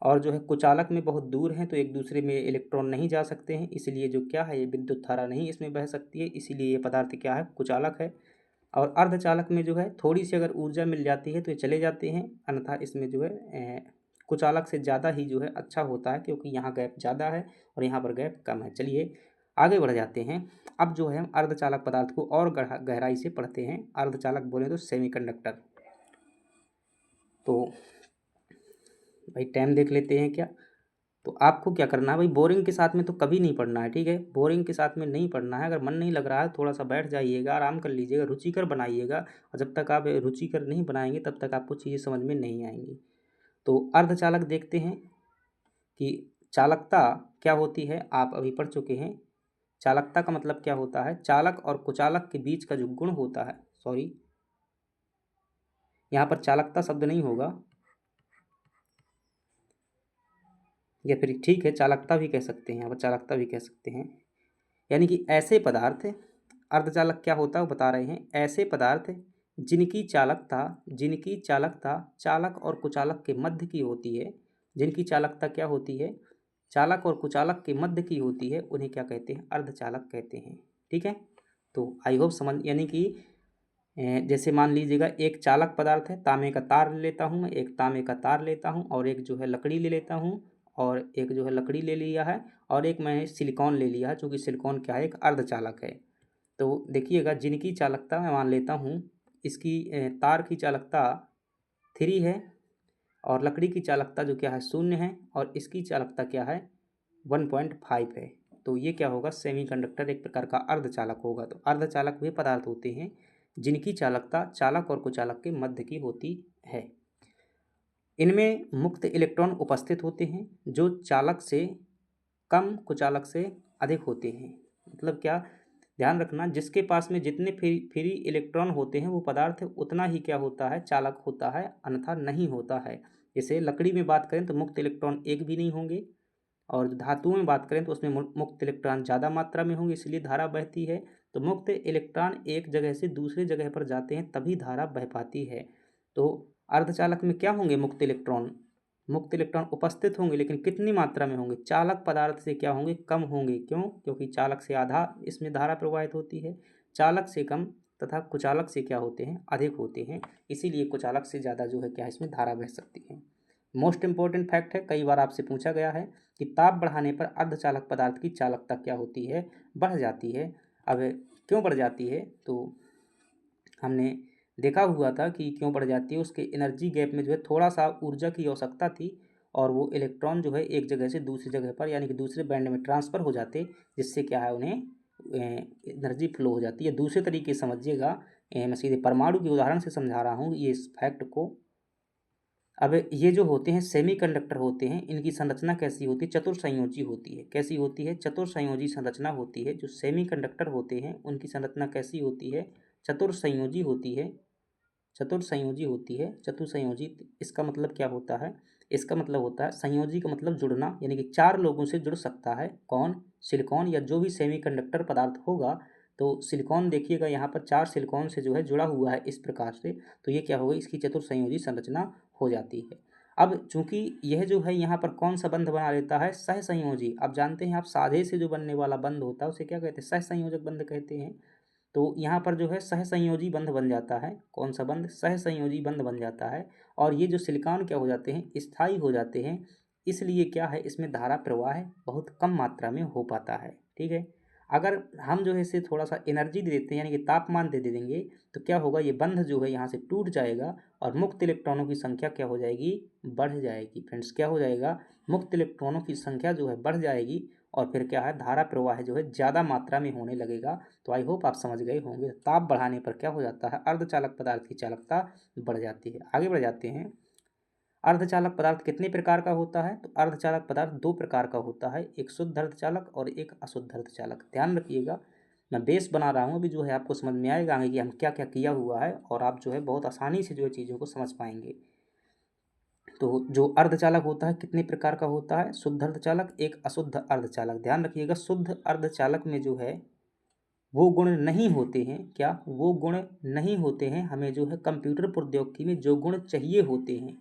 और जो है कुचालक में बहुत दूर हैं तो एक दूसरे में इलेक्ट्रॉन नहीं जा सकते हैं, इसलिए जो क्या है ये विद्युत धारा नहीं इसमें बह सकती है, इसीलिए ये पदार्थ क्या है, कुचालक है। और अर्धचालक में जो है थोड़ी सी अगर ऊर्जा मिल जाती है तो ये चले जाते हैं, अन्यथा इसमें जो है कुचालक से ज़्यादा ही जो है अच्छा होता है, क्योंकि यहाँ गैप ज़्यादा है और यहाँ पर गैप कम है। चलिए आगे बढ़ जाते हैं। अब जो है हम अर्धचालक पदार्थ को और गहराई से पढ़ते हैं। अर्धचालक बोले तो सेमीकंडक्टर। तो भाई टाइम देख लेते हैं क्या। तो आपको क्या करना है भाई, बोरिंग के साथ में तो कभी नहीं पढ़ना है, ठीक है। बोरिंग के साथ में नहीं पढ़ना है। अगर मन नहीं लग रहा है थोड़ा सा बैठ जाइएगा, आराम कर लीजिएगा, रुचिकर बनाइएगा। और जब तक आप रुचिकर नहीं बनाएंगे तब तक आपको चीज़ें समझ में नहीं आएंगी। तो अर्धचालक देखते हैं कि चालकता क्या होती है, आप अभी पढ़ चुके हैं। चालकता का मतलब क्या होता है, चालक और कुचालक के बीच का जो गुण होता है, सॉरी यहाँ पर चालकता शब्द नहीं होगा, या फिर ठीक है चालकता भी कह सकते हैं, यहाँ पर चालकता भी कह सकते हैं। यानी कि ऐसे पदार्थ, अर्धचालक क्या होता है वो बता रहे हैं, ऐसे पदार्थ जिनकी चालकता चालक और कुचालक के मध्य की होती है। जिनकी चालकता क्या होती है, चालक और कुचालक के मध्य की होती है, उन्हें क्या कहते हैं, अर्धचालक कहते हैं। ठीक है, तो आई होप समझ, यानी कि जैसे मान लीजिएगा एक चालक पदार्थ है, तांबे का तार ले लेता हूँ मैं, एक तांबे का तार लेता हूँ, और एक जो है लकड़ी ले लेता हूँ, और एक जो है लकड़ी ले लिया है, और एक मैंने सिलिकॉन ले लिया है, चूँकि सिलिकॉन क्या है, एक अर्धचालक है। तो देखिएगा जिनकी चालकता मैं मान लेता हूँ, इसकी तार की चालकता 3 है, और लकड़ी की चालकता जो क्या है 0 है, और इसकी चालकता क्या है 1.5 है। तो ये क्या होगा, सेमीकंडक्टर एक प्रकार का अर्धचालक होगा। तो अर्धचालक वे पदार्थ होते हैं जिनकी चालकता चालक और कुचालक के मध्य की होती है। इनमें मुक्त इलेक्ट्रॉन उपस्थित होते हैं जो चालक से कम कुचालक से अधिक होते हैं। मतलब क्या, ध्यान रखना, जिसके पास में जितने फ्री इलेक्ट्रॉन होते हैं वो पदार्थ उतना ही क्या होता है, चालक होता है, अन्यथा नहीं होता है। जैसे लकड़ी में बात करें तो मुक्त इलेक्ट्रॉन एक भी नहीं होंगे, और धातुओं में बात करें तो उसमें मुक्त इलेक्ट्रॉन ज़्यादा मात्रा में होंगे, इसलिए धारा बहती है। तो मुक्त इलेक्ट्रॉन एक जगह से दूसरे जगह पर जाते हैं तभी धारा बह पाती है। तो अर्धचालक में क्या होंगे, मुक्त इलेक्ट्रॉन, मुक्त इलेक्ट्रॉन उपस्थित होंगे, लेकिन कितनी मात्रा में होंगे, चालक पदार्थ से क्या होंगे, कम होंगे। क्यों, क्योंकि चालक से आधा इसमें धारा प्रवाहित होती है, चालक से कम तथा कुचालक से क्या होते हैं, अधिक होते हैं। इसीलिए कुचालक से ज़्यादा जो है क्या है, इसमें धारा बह सकती है। मोस्ट इंपॉर्टेंट फैक्ट है, कई बार आपसे पूछा गया है कि ताप बढ़ाने पर अर्धचालक पदार्थ की चालकता क्या होती है, बढ़ जाती है। अब क्यों बढ़ जाती है, तो हमने देखा हुआ था कि क्यों बढ़ जाती है, उसके एनर्जी गैप में जो है थोड़ा सा ऊर्जा की आवश्यकता थी, और वो इलेक्ट्रॉन जो है एक जगह से दूसरी जगह पर यानी कि दूसरे बैंड में ट्रांसफ़र हो जाते, जिससे क्या है उन्हें एनर्जी फ्लो हो जाती है। दूसरे तरीके से समझिएगा, मैं सीधे परमाणु के उदाहरण से समझा रहा हूँ ये इस फैक्ट को। अब ये जो होते हैं सेमीकंडक्टर होते हैं, इनकी संरचना कैसी होती है, चतुर्संयोजी होती है। कैसी होती है, चतुर्संयोजी संरचना होती है। जो सेमीकंडक्टर होते हैं उनकी संरचना कैसी होती है, चतुर्संयोजी होती है। चतुर्संयोजी होती है, चतुर्संयोजी, इसका मतलब क्या होता है, इसका मतलब होता है, संयोजी का मतलब जुड़ना, यानी कि 4 लोगों से जुड़ सकता है। कौन, सिलिकॉन या जो भी सेमीकंडक्टर पदार्थ होगा। तो सिलिकॉन देखिएगा यहाँ पर 4 सिलिकॉन से जो है जुड़ा हुआ है इस प्रकार से, तो ये क्या होगा, इसकी चतुर्संयोजी संरचना हो जाती है। अब चूंकि यह जो है यहाँ पर कौन सा बंध बना लेता है, सहसंयोजी। आप जानते हैं, आप साधे से जो बनने वाला बंध होता है उसे क्या कहते हैं, सहसंयोजक बंध कहते हैं। तो यहाँ पर जो है सहसंयोजी बंध बन जाता है। कौन सा बंध, सहसंयोजी बंध बन जाता है। और ये जो सिलिकॉन क्या हो जाते हैं, स्थायी हो जाते हैं। इसलिए क्या है, इसमें धारा प्रवाह बहुत कम मात्रा में हो पाता है। ठीक है, अगर हम जो है इसे थोड़ा सा एनर्जी दे देते हैं, यानी कि तापमान दे देंगे, तो क्या होगा, ये बंध जो है यहाँ से टूट जाएगा, और मुक्त इलेक्ट्रॉनों की संख्या क्या हो जाएगी, बढ़ जाएगी। फ्रेंड्स क्या हो जाएगा, मुक्त इलेक्ट्रॉनों की संख्या जो है बढ़ जाएगी, और फिर क्या है, धारा प्रवाह जो है ज़्यादा मात्रा में होने लगेगा। तो आई होप आप समझ गए होंगे। ताप बढ़ाने पर क्या हो जाता है, अर्धचालक पदार्थ की चालकता बढ़ जाती है। आगे बढ़ जाते हैं। अर्धचालक पदार्थ कितने प्रकार का होता है, तो अर्धचालक पदार्थ 2 प्रकार का होता है, एक शुद्ध अर्धचालक और एक अशुद्ध अर्धचालक। ध्यान रखिएगा, मैं बेस बना रहा हूँ, अभी जो है आपको समझ में आएगा आगे कि हम क्या क्या किया हुआ है, और आप जो है बहुत आसानी से जो है चीज़ों को समझ पाएंगे। तो जो अर्धचालक होता है कितने प्रकार का होता है, शुद्ध अर्धचालक, एक अशुद्ध अर्धचालक। ध्यान रखिएगा, शुद्ध अर्धचालक में जो है वो गुण नहीं होते हैं, क्या, वो गुण नहीं होते हैं, हमें जो है कंप्यूटर प्रौद्योगिकी में जो गुण चाहिए होते हैं।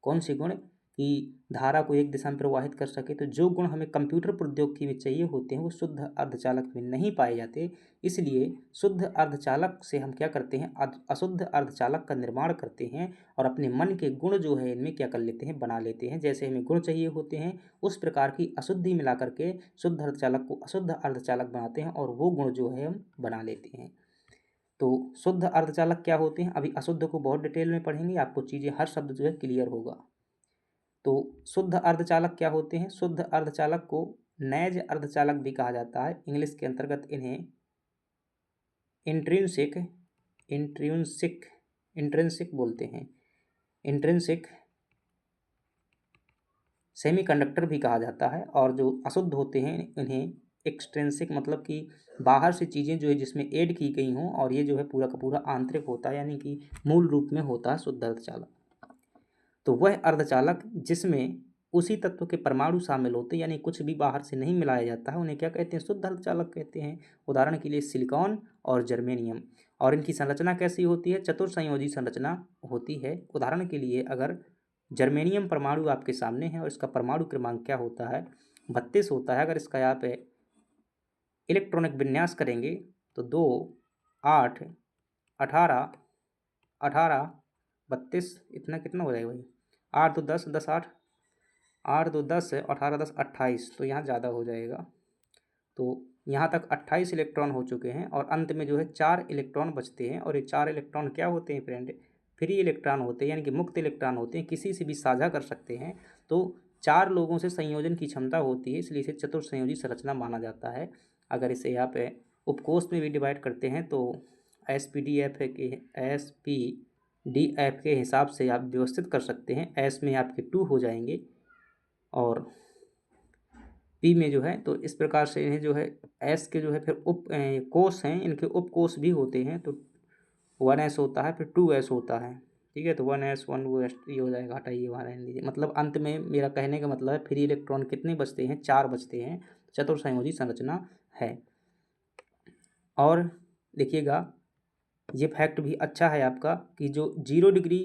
कौन से गुण, कि धारा को एक दिशा में प्रवाहित कर सके, तो जो गुण हमें कंप्यूटर प्रौद्योगिकी में चाहिए होते हैं वो शुद्ध अर्धचालक में नहीं पाए जाते। इसलिए शुद्ध अर्धचालक से हम क्या करते हैं, अशुद्ध अर्धचालक का निर्माण करते हैं, और अपने मन के गुण जो है इनमें क्या कर लेते हैं, बना लेते हैं। जैसे हमें गुण चाहिए होते हैं उस प्रकार की अशुद्धि मिला करके शुद्ध अर्धचालक को अशुद्ध अर्धचालक बनाते हैं, और वो गुण जो है हम बना लेते हैं। तो शुद्ध अर्धचालक क्या होते हैं, अभी अशुद्ध को बहुत डिटेल में पढ़ेंगे, आपको चीज़ें हर शब्द जो है क्लियर होगा। तो शुद्ध अर्धचालक क्या होते हैं? शुद्ध अर्धचालक को नैज अर्धचालक भी कहा जाता है। इंग्लिश के अंतर्गत इन्हें इंट्रिंसिक इंट्रिंसिक इंट्रिंसिक बोलते हैं। इंट्रिंसिक सेमीकंडक्टर भी कहा जाता है। और जो अशुद्ध होते हैं इन्हें एक्सट्रिंसिक, मतलब कि बाहर से चीज़ें जो है जिसमें ऐड की गई हों, और ये जो है पूरा का पूरा आंतरिक होता है, यानी कि मूल रूप में होता है शुद्ध अर्धचालक। तो वह अर्धचालक जिसमें उसी तत्व के परमाणु शामिल होते हैं, यानी कुछ भी बाहर से नहीं मिलाया जाता है, उन्हें क्या कहते हैं? शुद्ध अर्धचालक कहते हैं। उदाहरण के लिए सिलिकॉन और जर्मेनियम। और इनकी संरचना कैसी होती है? चतुर्संयोजी संरचना होती है। उदाहरण के लिए अगर जर्मेनियम परमाणु आपके सामने है और इसका परमाणु क्रमांक क्या होता है? 32 होता है। अगर इसका आप इलेक्ट्रॉनिक विन्यास करेंगे तो 2, 8, 18, 18, 32, इतना कितना हो जाएगा भाई? 8 2 10, 10 8, 8 2 10, 18 10 28, तो यहाँ ज़्यादा हो जाएगा। तो यहाँ तक 28 इलेक्ट्रॉन हो चुके हैं और अंत में जो है 4 इलेक्ट्रॉन बचते हैं। और ये 4 इलेक्ट्रॉन क्या होते हैं फ्रेंड? फ्री इलेक्ट्रॉन होते हैं, यानी कि मुक्त इलेक्ट्रॉन होते हैं, किसी से भी साझा कर सकते हैं। तो 4 लोगों से संयोजन की क्षमता होती है, इसलिए इसे चतुर्संयोजी संरचना माना जाता है। अगर इसे आप उपकोष में भी डिवाइड करते हैं तो SPDF के हिसाब से आप व्यवस्थित कर सकते हैं। S में आपके 2 हो जाएंगे और P में जो है, तो इस प्रकार से इन्हें जो है S के जो है फिर कोष हैं, इनके उपकोष भी होते हैं। तो 1s होता है, फिर 2s होता है। ठीक है, तो 1s 1s ये हो जाएगा, हटाइए वहाँ रहने दीजिए। मतलब अंत में मेरा कहने का मतलब है फ्री इलेक्ट्रॉन कितने बचते हैं? 4 बचते हैं। चतुर्संयोजी संरचना है। और देखिएगा ये फैक्ट भी अच्छा है आपका कि जो 0 डिग्री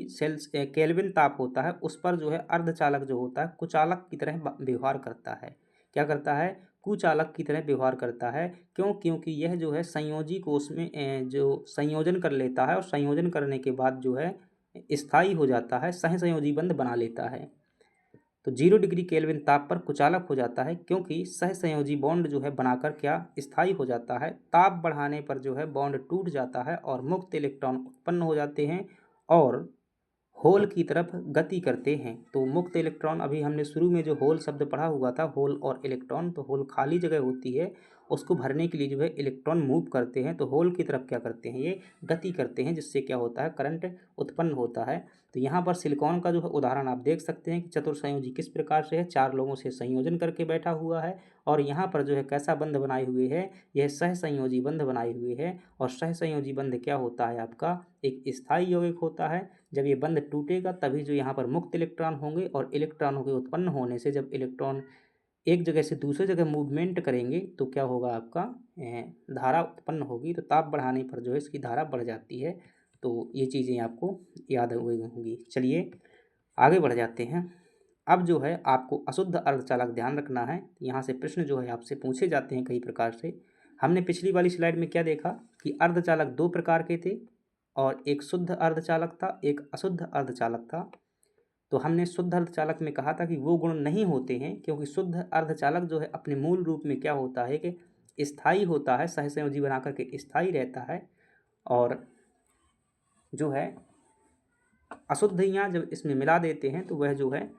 केल्विन ताप होता है उस पर जो है अर्धचालक जो होता है कुचालक की तरह व्यवहार करता है। क्या करता है? कुचालक की तरह व्यवहार करता है। क्यों? क्योंकि यह जो है संयोजी कोष में जो संयोजन कर लेता है और संयोजन करने के बाद जो है स्थायी हो जाता है, सहसंयोजी बंध बना लेता है। तो 0 डिग्री केल्विन ताप पर कुचालक हो जाता है, क्योंकि सहसंयोजी बॉन्ड जो है बनाकर क्या स्थायी हो जाता है। ताप बढ़ाने पर जो है बॉन्ड टूट जाता है और मुक्त इलेक्ट्रॉन उत्पन्न हो जाते हैं और होल की तरफ गति करते हैं। तो मुक्त इलेक्ट्रॉन, अभी हमने शुरू में जो होल शब्द पढ़ा हुआ था, होल और इलेक्ट्रॉन, तो होल खाली जगह होती है, उसको भरने के लिए जो है इलेक्ट्रॉन मूव करते हैं। तो होल की तरफ क्या करते हैं? ये गति करते हैं, जिससे क्या होता है? करंट उत्पन्न होता है। तो यहाँ पर सिलिकॉन का जो है उदाहरण आप देख सकते हैं कि चतुर्संयोजी किस प्रकार से है, 4 लोगों से संयोजन करके बैठा हुआ है। और यहाँ पर जो है कैसा बंध बनाए हुए है? यह सहसंयोजी बंध बनाए हुए है। और सहसंयोजी बंध क्या होता है आपका? एक स्थायी यौगिक होता है। जब ये बंध टूटेगा तभी जो यहाँ पर मुक्त इलेक्ट्रॉन होंगे, और इलेक्ट्रॉनों के उत्पन्न होने से जब इलेक्ट्रॉन एक जगह से दूसरे जगह मूवमेंट करेंगे तो क्या होगा? आपका धारा उत्पन्न होगी। तो ताप बढ़ाने पर जो है इसकी धारा बढ़ जाती है। तो ये चीज़ें आपको याद होंगी। चलिए आगे बढ़ जाते हैं। अब जो है आपको अशुद्ध अर्धचालक ध्यान रखना है। यहाँ से प्रश्न जो है आपसे पूछे जाते हैं कई प्रकार से। हमने पिछली वाली स्लाइड में क्या देखा कि अर्धचालक 2 प्रकार के थे, और एक शुद्ध अर्धचालक था, एक अशुद्ध अर्धचालक था। तो हमने शुद्ध अर्धचालक में कहा था कि वो गुण नहीं होते हैं, क्योंकि शुद्ध अर्धचालक जो है अपने मूल रूप में क्या होता है कि स्थायी होता है, सहसंयोजी बना करके स्थायी रहता है। और जो है अशुद्धियाँ जब इसमें मिला देते हैं तो वह जो है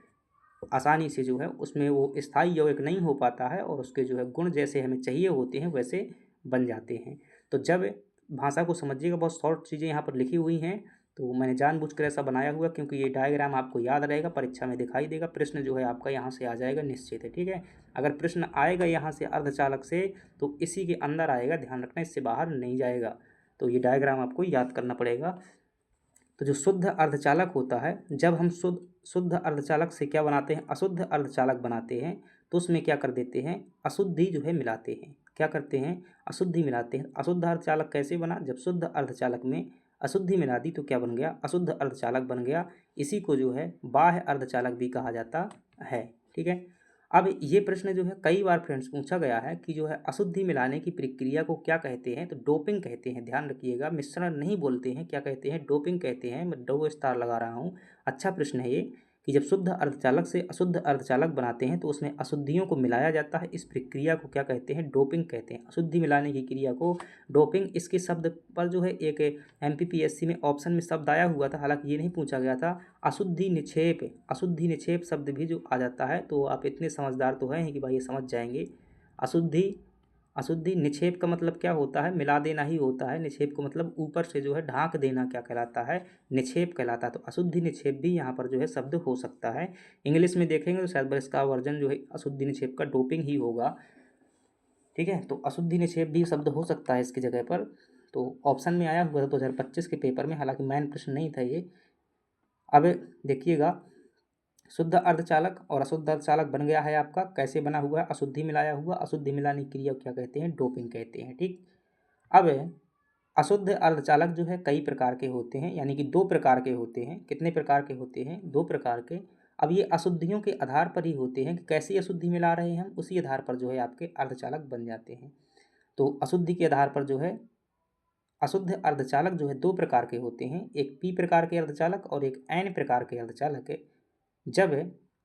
आसानी से जो है उसमें वो स्थायी यौगिक नहीं हो पाता है, और उसके जो है गुण जैसे हमें चाहिए होते हैं वैसे बन जाते हैं। तो जब भाषा को समझिएगा, बहुत शॉर्ट चीज़ें यहाँ पर लिखी हुई हैं, तो मैंने जानबूझकर ऐसा बनाया हुआ क्योंकि ये डायग्राम आपको याद रहेगा, परीक्षा में दिखाई देगा। प्रश्न जो है आपका यहाँ से आ जाएगा निश्चित है। ठीक है, अगर प्रश्न आएगा यहाँ से अर्धचालक से तो इसी के अंदर आएगा, ध्यान रखना, इससे बाहर नहीं जाएगा। तो ये डायग्राम आपको याद करना पड़ेगा। तो जो शुद्ध अर्धचालक होता है, जब हम शुद्ध अर्धचालक से क्या बनाते हैं? अशुद्ध अर्धचालक बनाते हैं। तो उसमें क्या कर देते हैं? अशुद्धि जो है मिलाते हैं। क्या करते हैं? अशुद्धि मिलाते हैं। अशुद्ध अर्धचालक कैसे बना? जब शुद्ध अर्धचालक में अशुद्धि मिला दी तो क्या बन गया? अशुद्ध अर्धचालक बन गया। इसी को जो है बाह्य अर्धचालक भी कहा जाता है। ठीक है, अब ये प्रश्न जो है कई बार फ्रेंड्स पूछा गया है कि जो है अशुद्धि मिलाने की प्रक्रिया को क्या कहते हैं? तो डोपिंग कहते हैं। ध्यान रखिएगा, मिश्रण नहीं बोलते हैं। क्या कहते हैं? डोपिंग कहते हैं। मैं 2 स्टार लगा रहा हूँ। अच्छा प्रश्न है ये कि जब शुद्ध अर्धचालक से अशुद्ध अर्धचालक बनाते हैं तो उसमें अशुद्धियों को मिलाया जाता है। इस प्रक्रिया को क्या कहते हैं? डोपिंग कहते हैं। अशुद्धि मिलाने की क्रिया को डोपिंग। इसके शब्द पर जो है एक MPPSC में ऑप्शन में शब्द आया हुआ था, हालांकि ये नहीं पूछा गया था। अशुद्धि निक्षेप, अशुद्धि निक्षेप शब्द भी जो आ जाता है, तो आप इतने समझदार तो हैं कि भाई ये समझ जाएंगे। अशुद्धि, अशुद्धि निक्षेप का मतलब क्या होता है? मिला देना ही होता है। निक्षेप को मतलब ऊपर से जो है ढांक देना क्या कहलाता है? निक्षेप कहलाता है। तो अशुद्धि निक्षेप भी यहाँ पर जो है शब्द हो सकता है। इंग्लिश में देखेंगे तो शायद इसका वर्जन जो है अशुद्धि निक्षेप का डोपिंग ही होगा। ठीक है, तो अशुद्धि निक्षेप भी शब्द हो सकता है इसकी जगह पर। तो ऑप्शन में आया हुआ था 2025 के पेपर में, हालांकि मेन प्रश्न नहीं था ये। अब देखिएगा, शुद्ध अर्धचालक और अशुद्ध अर्धचालक बन गया है आपका। कैसे बना हुआ है? अशुद्धि मिलाया हुआ। अशुद्धि मिलाने की क्रिया क्या कहते हैं? डोपिंग कहते हैं। ठीक, अब अशुद्ध अर्धचालक जो है कई प्रकार के होते हैं, यानी कि 2 प्रकार के होते हैं। कितने प्रकार के होते हैं? 2 प्रकार के। अब ये अशुद्धियों के आधार पर ही होते हैं कि कैसी अशुद्धि मिला रहे हैं हम, उसी आधार पर जो है आपके अर्धचालक बन जाते हैं। तो अशुद्धि के आधार पर जो है अशुद्ध अर्धचालक जो है 2 प्रकार के होते हैं, एक P प्रकार के अर्धचालक और एक N प्रकार के अर्धचालक है। जब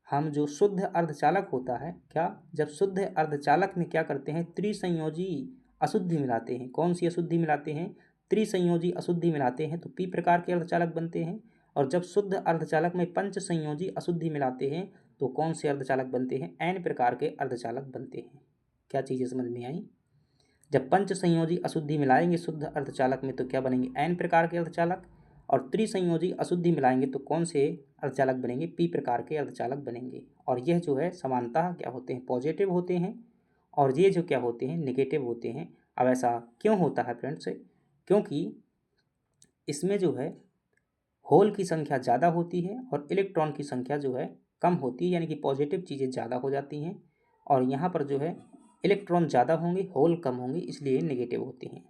हम जो शुद्ध अर्धचालक होता है, क्या, जब शुद्ध अर्धचालक में क्या करते हैं? त्रिसंयोजी अशुद्धि मिलाते हैं। कौन सी अशुद्धि मिलाते हैं? त्रिसंयोजी अशुद्धि मिलाते हैं, तो P प्रकार के अर्धचालक बनते हैं। और जब शुद्ध अर्धचालक में पंच संयोजी अशुद्धि मिलाते हैं तो कौन से अर्धचालक बनते हैं? N प्रकार के अर्धचालक बनते हैं। क्या चीज़ें समझ में आई? जब पंच संयोजी अशुद्धि मिलाएंगे शुद्ध अर्धचालक में तो क्या बनेंगे? N प्रकार के अर्धचालक। और त्रिसंयोजी अशुद्धि मिलाएंगे तो कौन से अर्धचालक बनेंगे? P प्रकार के अर्धचालक बनेंगे। और यह जो है समानतः क्या होते हैं? पॉजिटिव होते हैं। और ये जो क्या होते हैं? नेगेटिव होते हैं। अब ऐसा क्यों होता है फ्रेंड्स? क्योंकि इसमें जो है होल की संख्या ज़्यादा होती है और इलेक्ट्रॉन की संख्या जो है कम होती है, यानी कि पॉजिटिव चीज़ें ज़्यादा हो जाती हैं। और यहाँ पर जो है इलेक्ट्रॉन ज़्यादा होंगे, होल कम होंगे, इसलिए नेगेटिव होते हैं।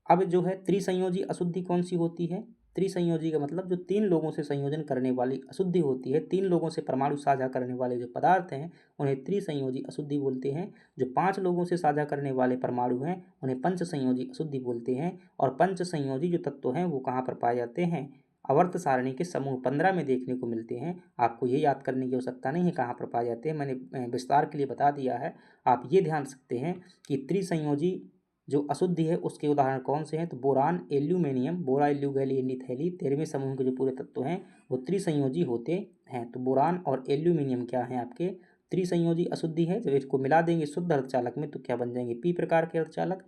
अब जो है त्रिसंयोजी अशुद्धि कौन सी होती है? त्रिसंयोजी का मतलब जो 3 लोगों से संयोजन करने वाली अशुद्धि होती है। 3 लोगों से परमाणु साझा करने वाले जो पदार्थ हैं उन्हें त्रिसंयोजी अशुद्धि बोलते हैं। जो 5 लोगों से साझा करने वाले परमाणु हैं उन्हें पंच संयोजी अशुद्धि बोलते हैं। और पंच संयोजी जो तत्व हैं वो कहाँ पर पाए जाते हैं? आवर्त सारणी के समूह 15 में देखने को मिलते हैं। आपको ये याद करने की आवश्यकता नहीं है कहाँ पर पाए जाते हैं, मैंने विस्तार के लिए बता दिया है। आप ये ध्यान सकते हैं कि त्रिसंयोजी जो अशुद्धि है उसके उदाहरण कौन से हैं? तो बोरान, एल्यूमिनियम, बोरा, एल्यू, गैलियम, थैली, 13वें समूह के जो पूरे तत्व हैं वो त्रिसंयोजी होते हैं। तो बोरान और एल्यूमिनियम क्या हैं? आपके त्रिसंयोजी अशुद्धि है। जब इसको मिला देंगे शुद्ध अर्धचालक में तो क्या बन जाएंगे? P प्रकार के अर्धचालक।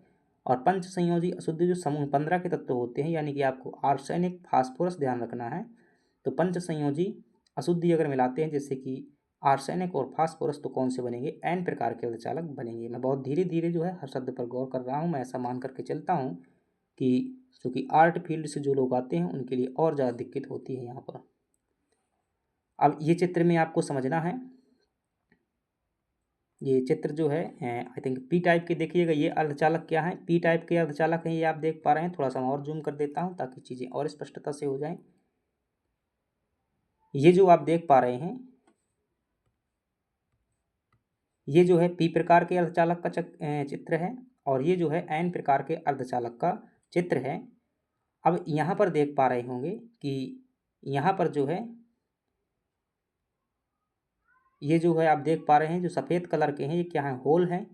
और पंच संयोजी अशुद्धि जो समूह 15 के तत्व होते हैं, यानी कि आपको आर्सेनिक, फास्फोरस ध्यान रखना है। तो पंच संयोजी अशुद्धि अगर मिलाते हैं जैसे कि आर्सेनिक और फास्फोरस तो कौन से बनेंगे? N प्रकार के अर्धचालक बनेंगे। मैं बहुत धीरे धीरे जो है हर शब्द पर गौर कर रहा हूँ। मैं ऐसा मान करके चलता हूँ कि चूँकि आर्ट फील्ड से जो लोग आते हैं उनके लिए और ज़्यादा दिक्कत होती है यहाँ पर। अब ये चित्र में आपको समझना है, ये चित्र जो है आई थिंक P टाइप के देखिएगा। ये अर्धचालक क्या है? P टाइप के अर्धचालक हैं, ये आप देख पा रहे हैं। थोड़ा सा मैं और जूम कर देता हूँ ताकि चीज़ें और स्पष्टता से हो जाएं। ये जो आप देख पा रहे हैं ये जो है P प्रकार के अर्धचालक का चित्र है और ये जो है N प्रकार के अर्धचालक का चित्र है। अब यहाँ पर देख पा रहे होंगे कि यहाँ पर जो है ये जो है आप देख पा रहे हैं जो सफ़ेद कलर के हैं ये क्या हैं? होल हैं।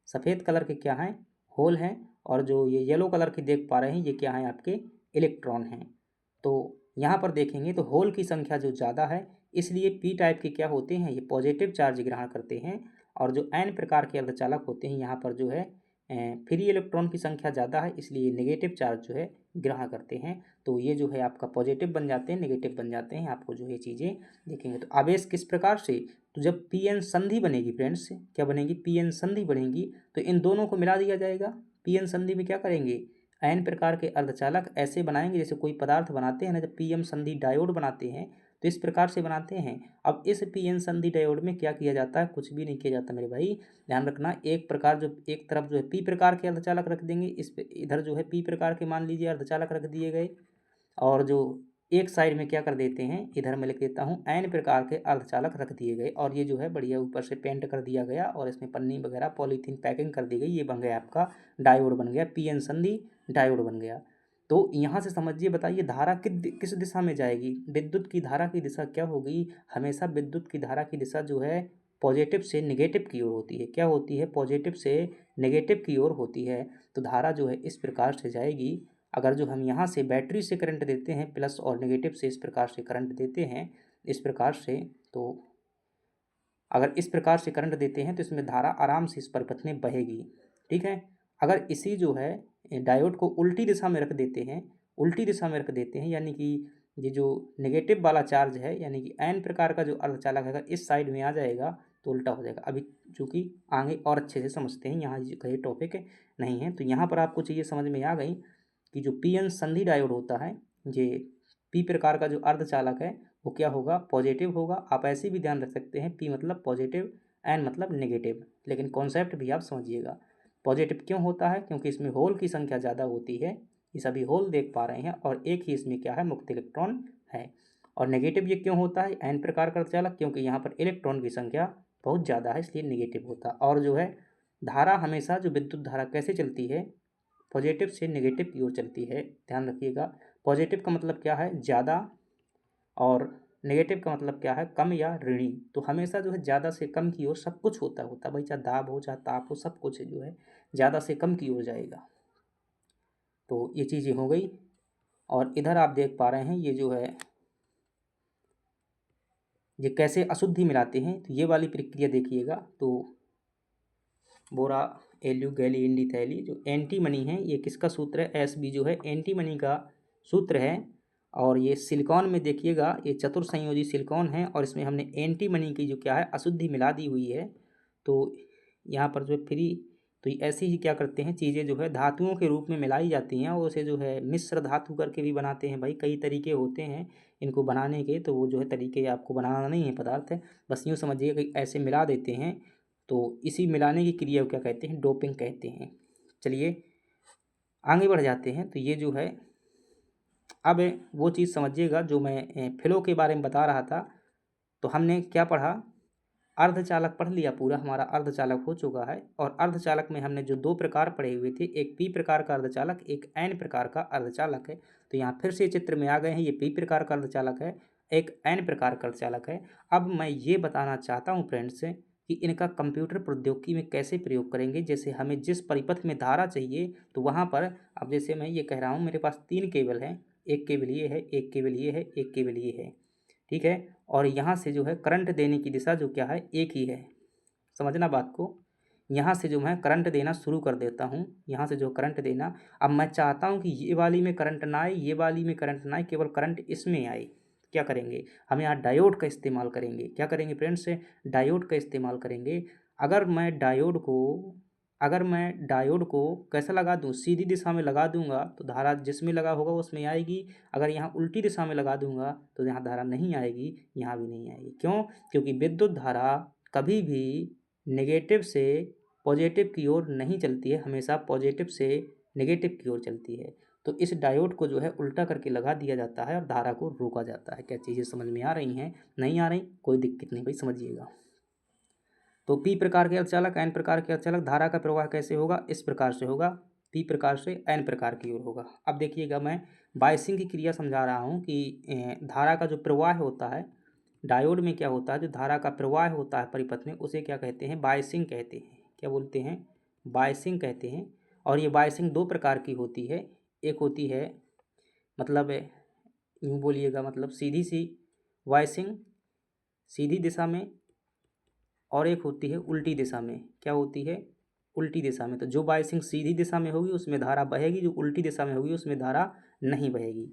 सफ़ेद कलर के क्या हैं? होल हैं। और जो ये येलो कलर के देख पा रहे हैं ये क्या हैं? आपके इलेक्ट्रॉन हैं। तो यहाँ पर देखेंगे तो होल की संख्या जो ज़्यादा है इसलिए P टाइप के क्या होते हैं? ये पॉजिटिव चार्ज ग्रहण करते हैं। और जो N प्रकार के अर्धचालक होते हैं यहाँ पर जो है फ्री इलेक्ट्रॉन की संख्या ज़्यादा है इसलिए नेगेटिव चार्ज जो है ग्रहण करते हैं। तो ये जो है आपका पॉजिटिव बन जाते हैं, नेगेटिव बन जाते हैं। आपको जो ये चीज़ें देखेंगे तो आवेश किस प्रकार से? तो जब PN संधि बनेगी फ्रेंड्स, क्या बनेगी? PN संधि बनेगी तो इन दोनों को मिला दिया जाएगा। PN संधि में क्या करेंगे? N प्रकार के अर्धचालक ऐसे बनाएंगे जैसे कोई पदार्थ बनाते हैं ना, जब PM संधि डायोड बनाते हैं तो इस प्रकार से बनाते हैं। अब इस PN संधि डायोड में क्या किया जाता है? कुछ भी नहीं किया जाता मेरे भाई, ध्यान रखना। एक प्रकार जो एक तरफ जो है P प्रकार के अर्धचालक रख देंगे, इस इधर जो है P प्रकार के मान लीजिए अर्धचालक रख दिए गए। और जो एक साइड में क्या कर देते हैं, इधर मैं लिख देता हूँ N प्रकार के अर्धचालक रख दिए गए। और ये जो है बढ़िया ऊपर से पेंट कर दिया गया और इसमें पन्नी वगैरह पॉलीथीन पैकिंग कर दी गई। ये बन गया आपका डायोड, बन गया PN संधि डायोड बन गया। तो यहाँ से समझिए, बताइए धारा किस दिशा में जाएगी। विद्युत की धारा की दिशा क्या होगी, हमेशा विद्युत की धारा की दिशा जो है पॉजिटिव से नेगेटिव की ओर होती है। क्या होती है, पॉजिटिव से नेगेटिव की ओर होती है। तो धारा जो है इस प्रकार से जाएगी। अगर जो हम यहाँ से बैटरी से करंट देते हैं, प्लस और नेगेटिव से इस प्रकार से करंट देते हैं, इस प्रकार से, तो अगर इस प्रकार से करंट देते हैं तो इसमें धारा आराम से इस परिपथ में बहेगी। ठीक है। अगर इसी जो है डायोड को उल्टी दिशा में रख देते हैं, उल्टी दिशा में रख देते हैं, यानी कि ये जो नेगेटिव वाला चार्ज है, यानी कि एन प्रकार का जो अर्धचालक है इस साइड में आ जाएगा तो उल्टा हो जाएगा। अभी चूँकि आगे और अच्छे से समझते हैं, यहाँ कहीं टॉपिक नहीं है। तो यहाँ पर आपको चीज़ें समझ में आ गई कि जो पी एन संधि डायोड होता है, ये पी प्रकार का जो अर्धचालक है वो क्या होगा, पॉजिटिव होगा। आप ऐसे भी ध्यान रख सकते हैं, पी मतलब पॉजिटिव, एन मतलब नेगेटिव, लेकिन कॉन्सेप्ट भी आप समझिएगा। पॉजिटिव क्यों होता है, क्योंकि इसमें होल की संख्या ज़्यादा होती है, ये सभी होल देख पा रहे हैं, और एक ही इसमें क्या है, मुक्त इलेक्ट्रॉन है। और नेगेटिव ये क्यों होता है, एन प्रकार का अर्धचालक, क्योंकि यहाँ पर इलेक्ट्रॉन की संख्या बहुत ज़्यादा है, इसलिए नेगेटिव होता है। और जो है धारा हमेशा, जो विद्युत धारा कैसे चलती है, पॉजिटिव से नेगेटिव की ओर चलती है। ध्यान रखिएगा, पॉजिटिव का मतलब क्या है, ज़्यादा, और नेगेटिव का मतलब क्या है, कम या ऋणी। तो हमेशा जो है ज़्यादा से कम की ओर सब कुछ होता भाई, चाहे दाब हो चाहे ताप हो, सब कुछ जो है ज़्यादा से कम की ओर जाएगा। तो ये चीज़ें हो गई। और इधर आप देख पा रहे हैं ये जो है, ये कैसे अशुद्धि मिलाते हैं, तो ये वाली प्रक्रिया देखिएगा। तो बोरा एल्यू गैली इंडी थैली, जो एंटीमनी है, ये किसका सूत्र है, एस बी जो है एंटीमनी का सूत्र है। और ये सिलिकॉन में देखिएगा, ये चतुर्संयोजी सिलिकॉन है, और इसमें हमने एंटीमनी की जो क्या है अशुद्धि मिला दी हुई है। तो यहाँ पर जो है फ्री, तो ऐसी ही क्या करते हैं चीज़ें जो है धातुओं के रूप में मिलाई जाती हैं, और उसे जो है मिश्र धातु करके भी बनाते हैं। भाई कई तरीके होते हैं इनको बनाने के, तो वो जो है तरीके आपको बनाना नहीं है पदार्थ है, बस यूँ समझिए कि ऐसे मिला देते हैं। तो इसी मिलाने की क्रिया को क्या कहते हैं, डोपिंग कहते हैं। चलिए आगे बढ़ जाते हैं। तो ये जो है, अब वो चीज़ समझिएगा जो मैं फ्लो के बारे में बता रहा था। तो हमने क्या पढ़ा, अर्धचालक पढ़ लिया, पूरा हमारा अर्धचालक हो चुका है। और अर्धचालक में हमने जो दो प्रकार पढ़े हुए थे, एक पी प्रकार का अर्धचालक, एक एन प्रकार का अर्धचालक है। तो यहाँ फिर से चित्र में आ गए हैं, ये पी प्रकार का अर्धचालक है, एक एन प्रकार का अर्धचालक है। अब मैं ये बताना चाहता हूँ फ्रेंड्स कि इनका कंप्यूटर प्रौद्योगिकी में कैसे प्रयोग करेंगे। जैसे हमें जिस परिपथ में धारा चाहिए, तो वहाँ पर, अब जैसे मैं ये कह रहा हूँ मेरे पास 3 केबल हैं, एक केबल ये है, एक केबल ये है, एक केबल ये है, ठीक है। और यहाँ से जो है करंट देने की दिशा जो क्या है, एक ही है। समझना बात को। यहाँ से जो मैं करंट देना शुरू कर देता हूँ, यहाँ से जो करंट देना, अब मैं चाहता हूँ कि ये वाली में करंट ना आए, ये वाली में करंट ना आए, केवल करंट इसमें आए। क्या करेंगे, हम यहाँ डायोड का इस्तेमाल करेंगे। क्या करेंगे फ्रेंड्स, डायोड का इस्तेमाल करेंगे। अगर मैं डायोड को अगर मैं डायोड को कैसा लगा दूँ, सीधी दिशा में लगा दूंगा तो धारा जिसमें लगा होगा उसमें आएगी। अगर यहाँ उल्टी दिशा में लगा दूंगा तो यहाँ धारा नहीं आएगी, यहाँ भी नहीं आएगी। क्यों, क्योंकि विद्युत धारा कभी भी नेगेटिव से पॉजिटिव की ओर नहीं चलती है, हमेशा पॉजिटिव से नेगेटिव की ओर चलती है। तो इस डायोड को जो है उल्टा करके लगा दिया जाता है और धारा को रोका जाता है। क्या चीज़ें समझ में आ रही हैं, नहीं आ रही, कोई दिक्कत नहीं भाई, समझिएगा। तो पी प्रकार के अर्धचालक, एन प्रकार के अर्धचालक, धारा का प्रवाह कैसे होगा, इस प्रकार से होगा, पी प्रकार से एन प्रकार की ओर होगा। अब देखिएगा, मैं बायसिंग की क्रिया समझा रहा हूँ कि धारा का जो प्रवाह होता है डायोड में, क्या होता है, जो धारा का प्रवाह होता है परिपथ में, उसे क्या कहते हैं, बायसिंग कहते हैं। क्या बोलते हैं, बायसिंग कहते हैं। और ये बायसिंग दो प्रकार की होती है। एक होती है, मतलब यूँ बोलिएगा, मतलब सीधी सी बायसिंग, सीधी दिशा में, और एक होती है उल्टी दिशा में। क्या होती है, उल्टी दिशा में। तो जो बायसिंग सीधी दिशा में होगी उसमें धारा बहेगी, जो उल्टी दिशा में होगी उसमें धारा नहीं बहेगी।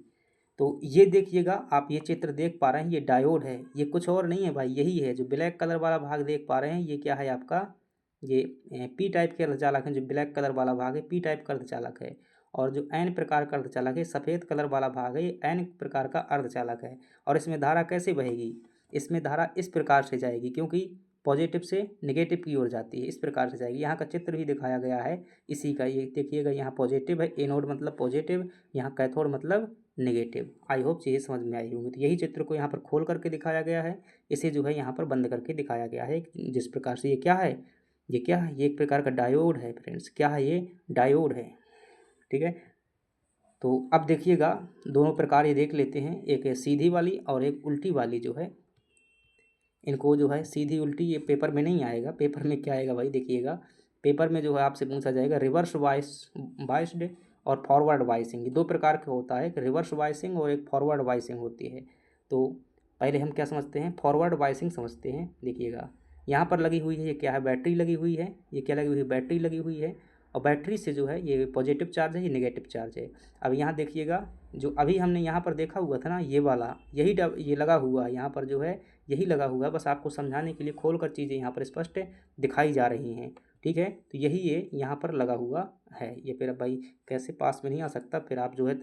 तो ये देखिएगा, आप ये चित्र देख पा रहे हैं, ये डायोड है, ये कुछ और नहीं है भाई, यही है जो ब्लैक कलर वाला भाग देख पा रहे हैं, ये क्या है आपका, ये पी टाइप के अर्धचालक है। जो ब्लैक कलर वाला भाग है पी टाइप का अर्धचालक है, और जो एन प्रकार का अर्धचालक है, सफ़ेद कलर वाला भाग है, ये एन प्रकार का अर्धचालक है। और इसमें धारा कैसे बहेगी, इसमें धारा इस प्रकार से जाएगी, क्योंकि पॉजिटिव से नेगेटिव की ओर जाती है, इस प्रकार से जाएगी। यहाँ का चित्र भी दिखाया गया है इसी का, ये देखिएगा, यहाँ पॉजिटिव है, एनोड मतलब पॉजिटिव, यहाँ कैथोड मतलब नेगेटिव। आई होप चीज़ें समझ में आई होंगी। तो यही चित्र को यहाँ पर खोल करके दिखाया गया है, इसे जो है यहाँ पर बंद करके दिखाया गया है। जिस प्रकार से ये क्या है, ये क्या है, ये एक प्रकार का डायोड है फ्रेंड्स। क्या है, ये डायोड है, ठीक है। तो अब देखिएगा दोनों प्रकार ये देख लेते हैं, एक है सीधी वाली और एक उल्टी वाली जो है। इनको जो है सीधी उल्टी ये पेपर में नहीं आएगा। पेपर में क्या आएगा भाई, देखिएगा पेपर में जो है आपसे पूछा जाएगा रिवर्स वाइस्ड और फॉरवर्ड वाइसिंग। ये दो प्रकार का होता है, एक रिवर्स वाइसिंग और एक फॉरवर्ड वाइसिंग होती है। तो पहले हम क्या समझते हैं, फॉरवर्ड वाइसिंग समझते हैं। देखिएगा यहाँ पर लगी हुई है, ये क्या है, बैटरी लगी हुई है। ये क्या लगी हुई है, बैटरी लगी हुई है। और बैटरी से जो है ये पॉजिटिव चार्ज है, ये नेगेटिव चार्ज है। अब यहाँ देखिएगा जो अभी हमने यहाँ पर देखा हुआ था ना, ये वाला यही ये लगा हुआ है यहाँ पर जो है, यही लगा हुआ है। बस आपको समझाने के लिए खोल कर चीज़ें यहाँ पर स्पष्ट दिखाई जा रही हैं, ठीक है। तो यही ये यहाँ पर लगा हुआ है। ये फिर भाई कैसे पास में नहीं आ सकता, फिर आप जो है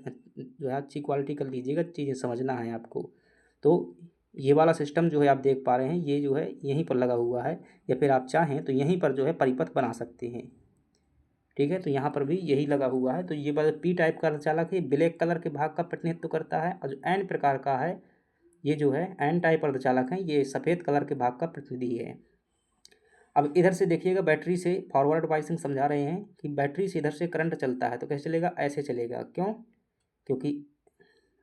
अच्छी क्वालिटी कर लीजिएगा, चीज़ें समझना है आपको। तो ये वाला सिस्टम जो है आप देख पा रहे हैं, ये जो है यहीं पर लगा हुआ है, या फिर आप चाहें तो यहीं पर जो है परिपथ बना सकते हैं, ठीक है। तो यहाँ पर भी यही लगा हुआ है। तो ये वाला पी टाइप का अर्धचालक है, ब्लैक कलर के भाग का प्रतिनिधित्व करता है। और जो एन प्रकार का है, ये जो है एन टाइप अर्धचालक है, ये सफ़ेद कलर के भाग का प्रतिनिधि है। अब इधर से देखिएगा, बैटरी से फॉरवर्ड वाइसिंग समझा रहे हैं कि बैटरी से इधर से करंट चलता है तो कैसे चलेगा, ऐसे चलेगा। क्यों, क्योंकि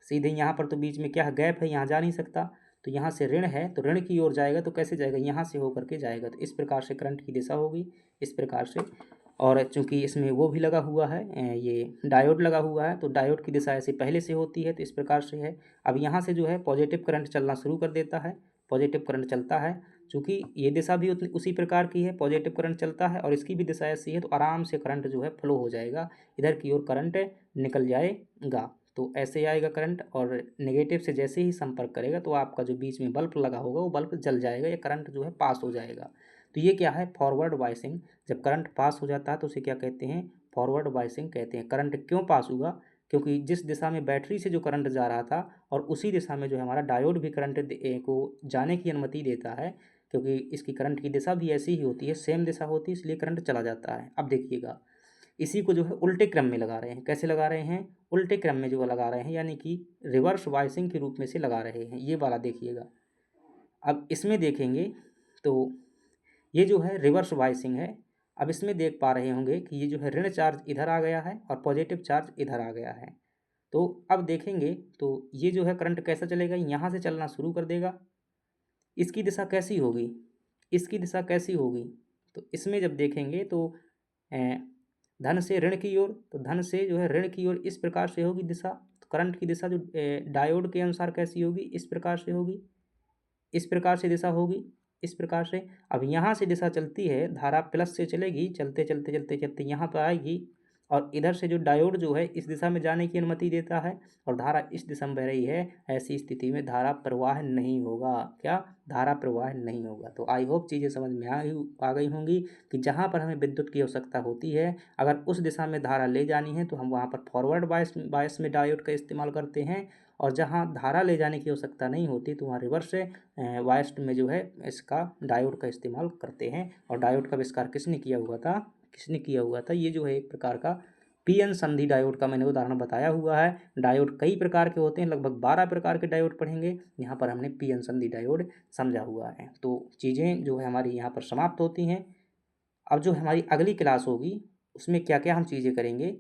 सीधे यहाँ पर तो बीच में क्या है, गैप है, यहाँ जा नहीं सकता। तो यहाँ से ऋण है तो ऋण की ओर जाएगा, तो कैसे जाएगा, यहाँ से होकर के जाएगा। तो इस प्रकार से करंट की दिशा होगी, इस प्रकार से। और चूंकि इसमें वो भी लगा हुआ है, ये डायोड लगा हुआ है, तो डायोड की दिशा ऐसे पहले से होती है, तो इस प्रकार से है। अब यहाँ से जो है पॉजिटिव करंट चलना शुरू कर देता है, पॉजिटिव करंट चलता है। चूँकि ये दिशा भी उसी प्रकार की है, पॉजिटिव करंट चलता है और इसकी भी दिशा ऐसी है, तो आराम से करंट जो है फ्लो हो जाएगा, इधर की ओर करंट निकल जाएगा। तो ऐसे आएगा करंट, और नेगेटिव से जैसे ही संपर्क करेगा तो आपका जो बीच में बल्ब लगा होगा वो बल्ब जल जाएगा, या करंट जो है पास हो जाएगा। तो ये क्या है, फॉरवर्ड वाइसिंग। जब करंट पास हो जाता है तो उसे क्या कहते हैं, फॉरवर्ड वाइसिंग कहते हैं। करंट क्यों पास हुआ, क्योंकि जिस दिशा में बैटरी से जो करंट जा रहा था और उसी दिशा में जो है हमारा डायोड भी करंट को जाने की अनुमति देता है, क्योंकि इसकी करंट की दिशा भी ऐसी ही होती है, सेम दिशा होती है, इसलिए करंट चला जाता है। अब देखिएगा इसी को जो है उल्टे क्रम में लगा रहे हैं। कैसे लगा रहे हैं, उल्टे क्रम में जो लगा रहे हैं, यानी कि रिवर्स वाइसिंग के रूप में से लगा रहे हैं। ये वाला देखिएगा, अब इसमें देखेंगे तो ये जो है रिवर्स वाइसिंग है। अब इसमें देख पा रहे होंगे कि ये जो है ऋण चार्ज इधर आ गया है और पॉजिटिव चार्ज इधर आ गया है। तो अब देखेंगे तो ये जो है करंट कैसा चलेगा, यहाँ से चलना शुरू कर देगा। इसकी दिशा कैसी होगी, इसकी दिशा कैसी होगी, तो इसमें जब देखेंगे तो धन से ऋण की ओर, तो धन से जो है ऋण की ओर इस प्रकार से होगी दिशा। तो करंट की दिशा जो डायोड के अनुसार कैसी होगी, इस प्रकार से होगी, इस प्रकार से दिशा होगी, इस प्रकार से। अब यहाँ से दिशा चलती है, धारा प्लस से चलेगी, चलते चलते चलते चलते यहाँ पर आएगी, और इधर से जो डायोड जो है इस दिशा में जाने की अनुमति देता है और धारा इस दिशा में बह रही है। ऐसी स्थिति में धारा प्रवाह नहीं होगा, क्या, धारा प्रवाह नहीं होगा। तो आई होप चीज़ें समझ में आ गई होंगी कि जहाँ पर हमें विद्युत की आवश्यकता होती है, अगर उस दिशा में धारा ले जानी है तो हम वहाँ पर फॉरवर्ड बायस में डायोड का इस्तेमाल करते हैं, और जहाँ धारा ले जाने की आवश्यकता नहीं होती तो वहाँ रिवर्स वाइस्ट में जो है इसका डायोड का इस्तेमाल करते हैं। और डायोड का आविष्कार किसने किया हुआ था, किसने किया हुआ था, ये जो है एक प्रकार का पीएन संधि डायोड का मैंने उदाहरण बताया हुआ है। डायोड कई प्रकार के होते हैं, लगभग 12 प्रकार के डायोड पढ़ेंगे, यहाँ पर हमने पीएन संधि डायोड समझा हुआ है। तो चीज़ें जो है हमारी यहाँ पर समाप्त होती हैं। अब जो हमारी अगली क्लास होगी उसमें क्या क्या हम चीज़ें करेंगे,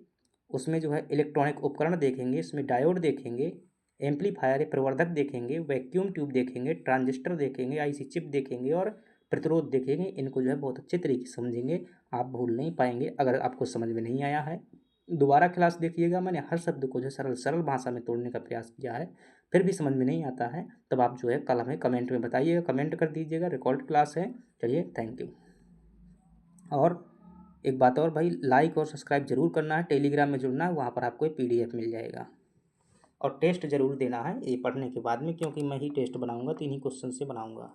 उसमें जो है इलेक्ट्रॉनिक उपकरण देखेंगे, इसमें डायोड देखेंगे, एम्पलीफायर प्रवर्धक देखेंगे, वैक्यूम ट्यूब देखेंगे, ट्रांजिस्टर देखेंगे, आईसी चिप देखेंगे और प्रतिरोध देखेंगे। इनको जो है बहुत अच्छे तरीके से समझेंगे, आप भूल नहीं पाएंगे। अगर आपको समझ में नहीं आया है दोबारा क्लास देखिएगा, मैंने हर शब्द को जो सरल सरल भाषा में तोड़ने का प्रयास किया है। फिर भी समझ में नहीं आता है तब आप जो है कल हमें कमेंट में बताइएगा, कमेंट कर दीजिएगा, रिकॉर्ड क्लास है। चलिए, थैंक यू। और एक बात और भाई, लाइक और सब्सक्राइब जरूर करना है, टेलीग्राम में जुड़ना है, वहाँ पर आपको PDF मिल जाएगा। और टेस्ट ज़रूर देना है ये पढ़ने के बाद में, क्योंकि मैं ही टेस्ट बनाऊंगा तो इन्हीं क्वेश्चन से बनाऊंगा।